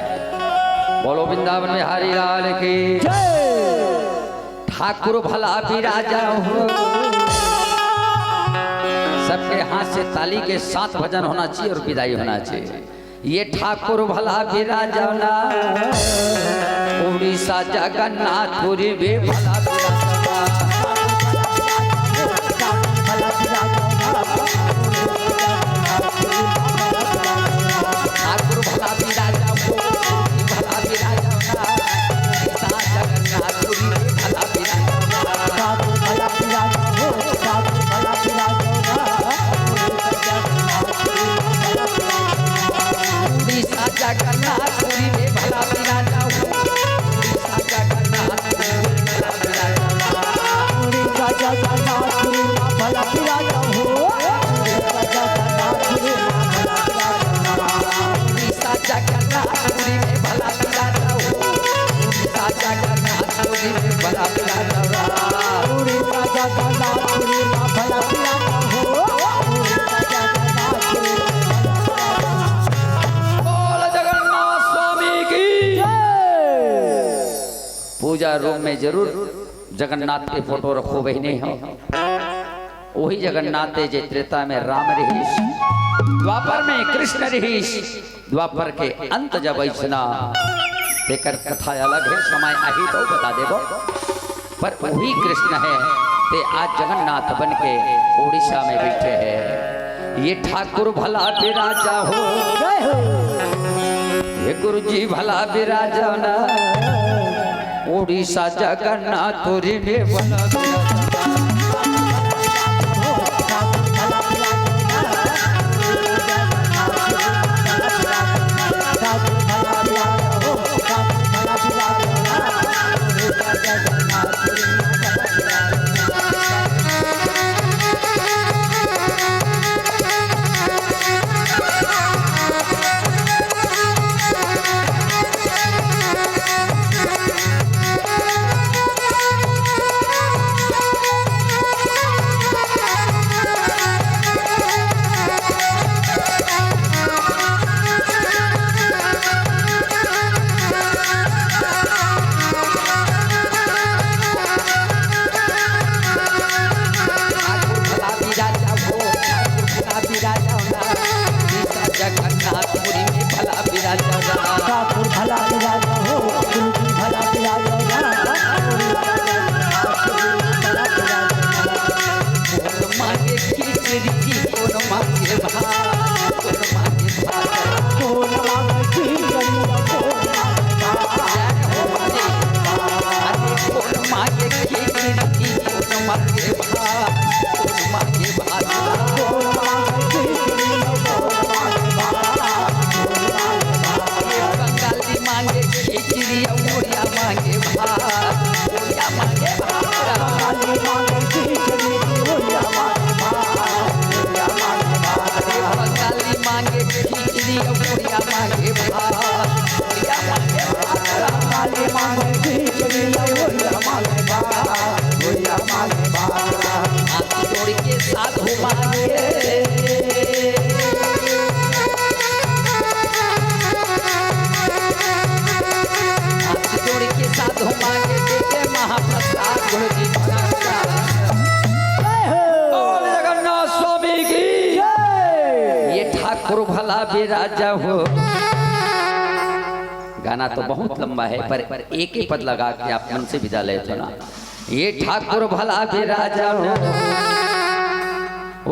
बोलो वृंदावन बिहारी लाल की ठाकुर भला विराजा हो। सबके हाथ से ताली के साथ भजन होना चाहिए और विदाई होना चाहिए। ये ठाकुर भला विराजना उड़ीसा जगन्नाथपुरी भी भला ठाकुर भला विराजा भला विराजना उड़ीसा जगन्नाथपुरी भी भला विराजना उड़ीसा जगन्नाथपुरी में भला विराजा उड़ीसा जगन्नाथपुरी में भला विराजा उड़ीसा जगन्नाथपुरी में भला विराजा उड़ीसा जगन्नाथपुरी में भला विराजा उड़ीसा जगन्नाथपुरी में भला विराजा उड़ीसा जगन्नाथपुरी में भला विराजा पूजा रूम में जरूर जगन्नाथ के फोटो रखो बहने हो। वही जगन्नाथ जे त्रेता में राम रहीश, द्वापर में कृष्ण रहीश, द्वापर के अंत जब ऐसना देकर कथा अलग है, समय आही तो बता देबो, पर वही कृष्ण है ते आज जगन्नाथ बन के उड़ीसा में बैठे हैं। ये ठाकुर भला विराजा हो, ये गुरु जी भला विराजा ना उड़ीसा जगन्नाथपुरी में भला विराजा हो। गाना तो बहुत लंबा है पर एक ही पद लगा के आप मन से विदा ले ना। ये ठाकुर भला विराजा हो,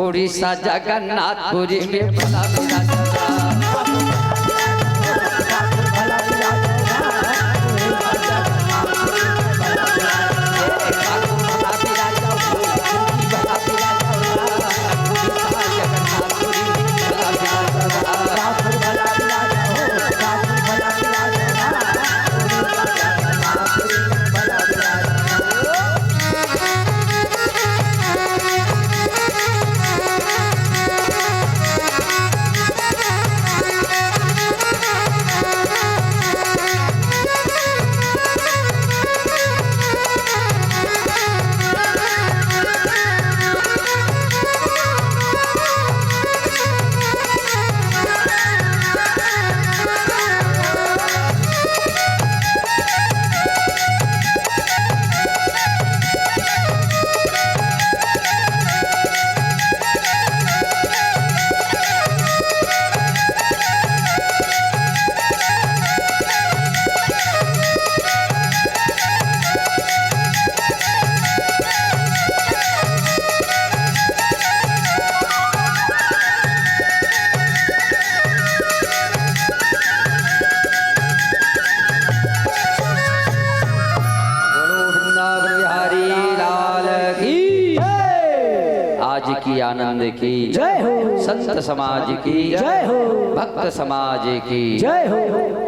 उड़ीसा जगन्नाथपुरी में भला विराजा आज की आनंद की जय हो संत समाज की जय हो भक्त समाज की जय हो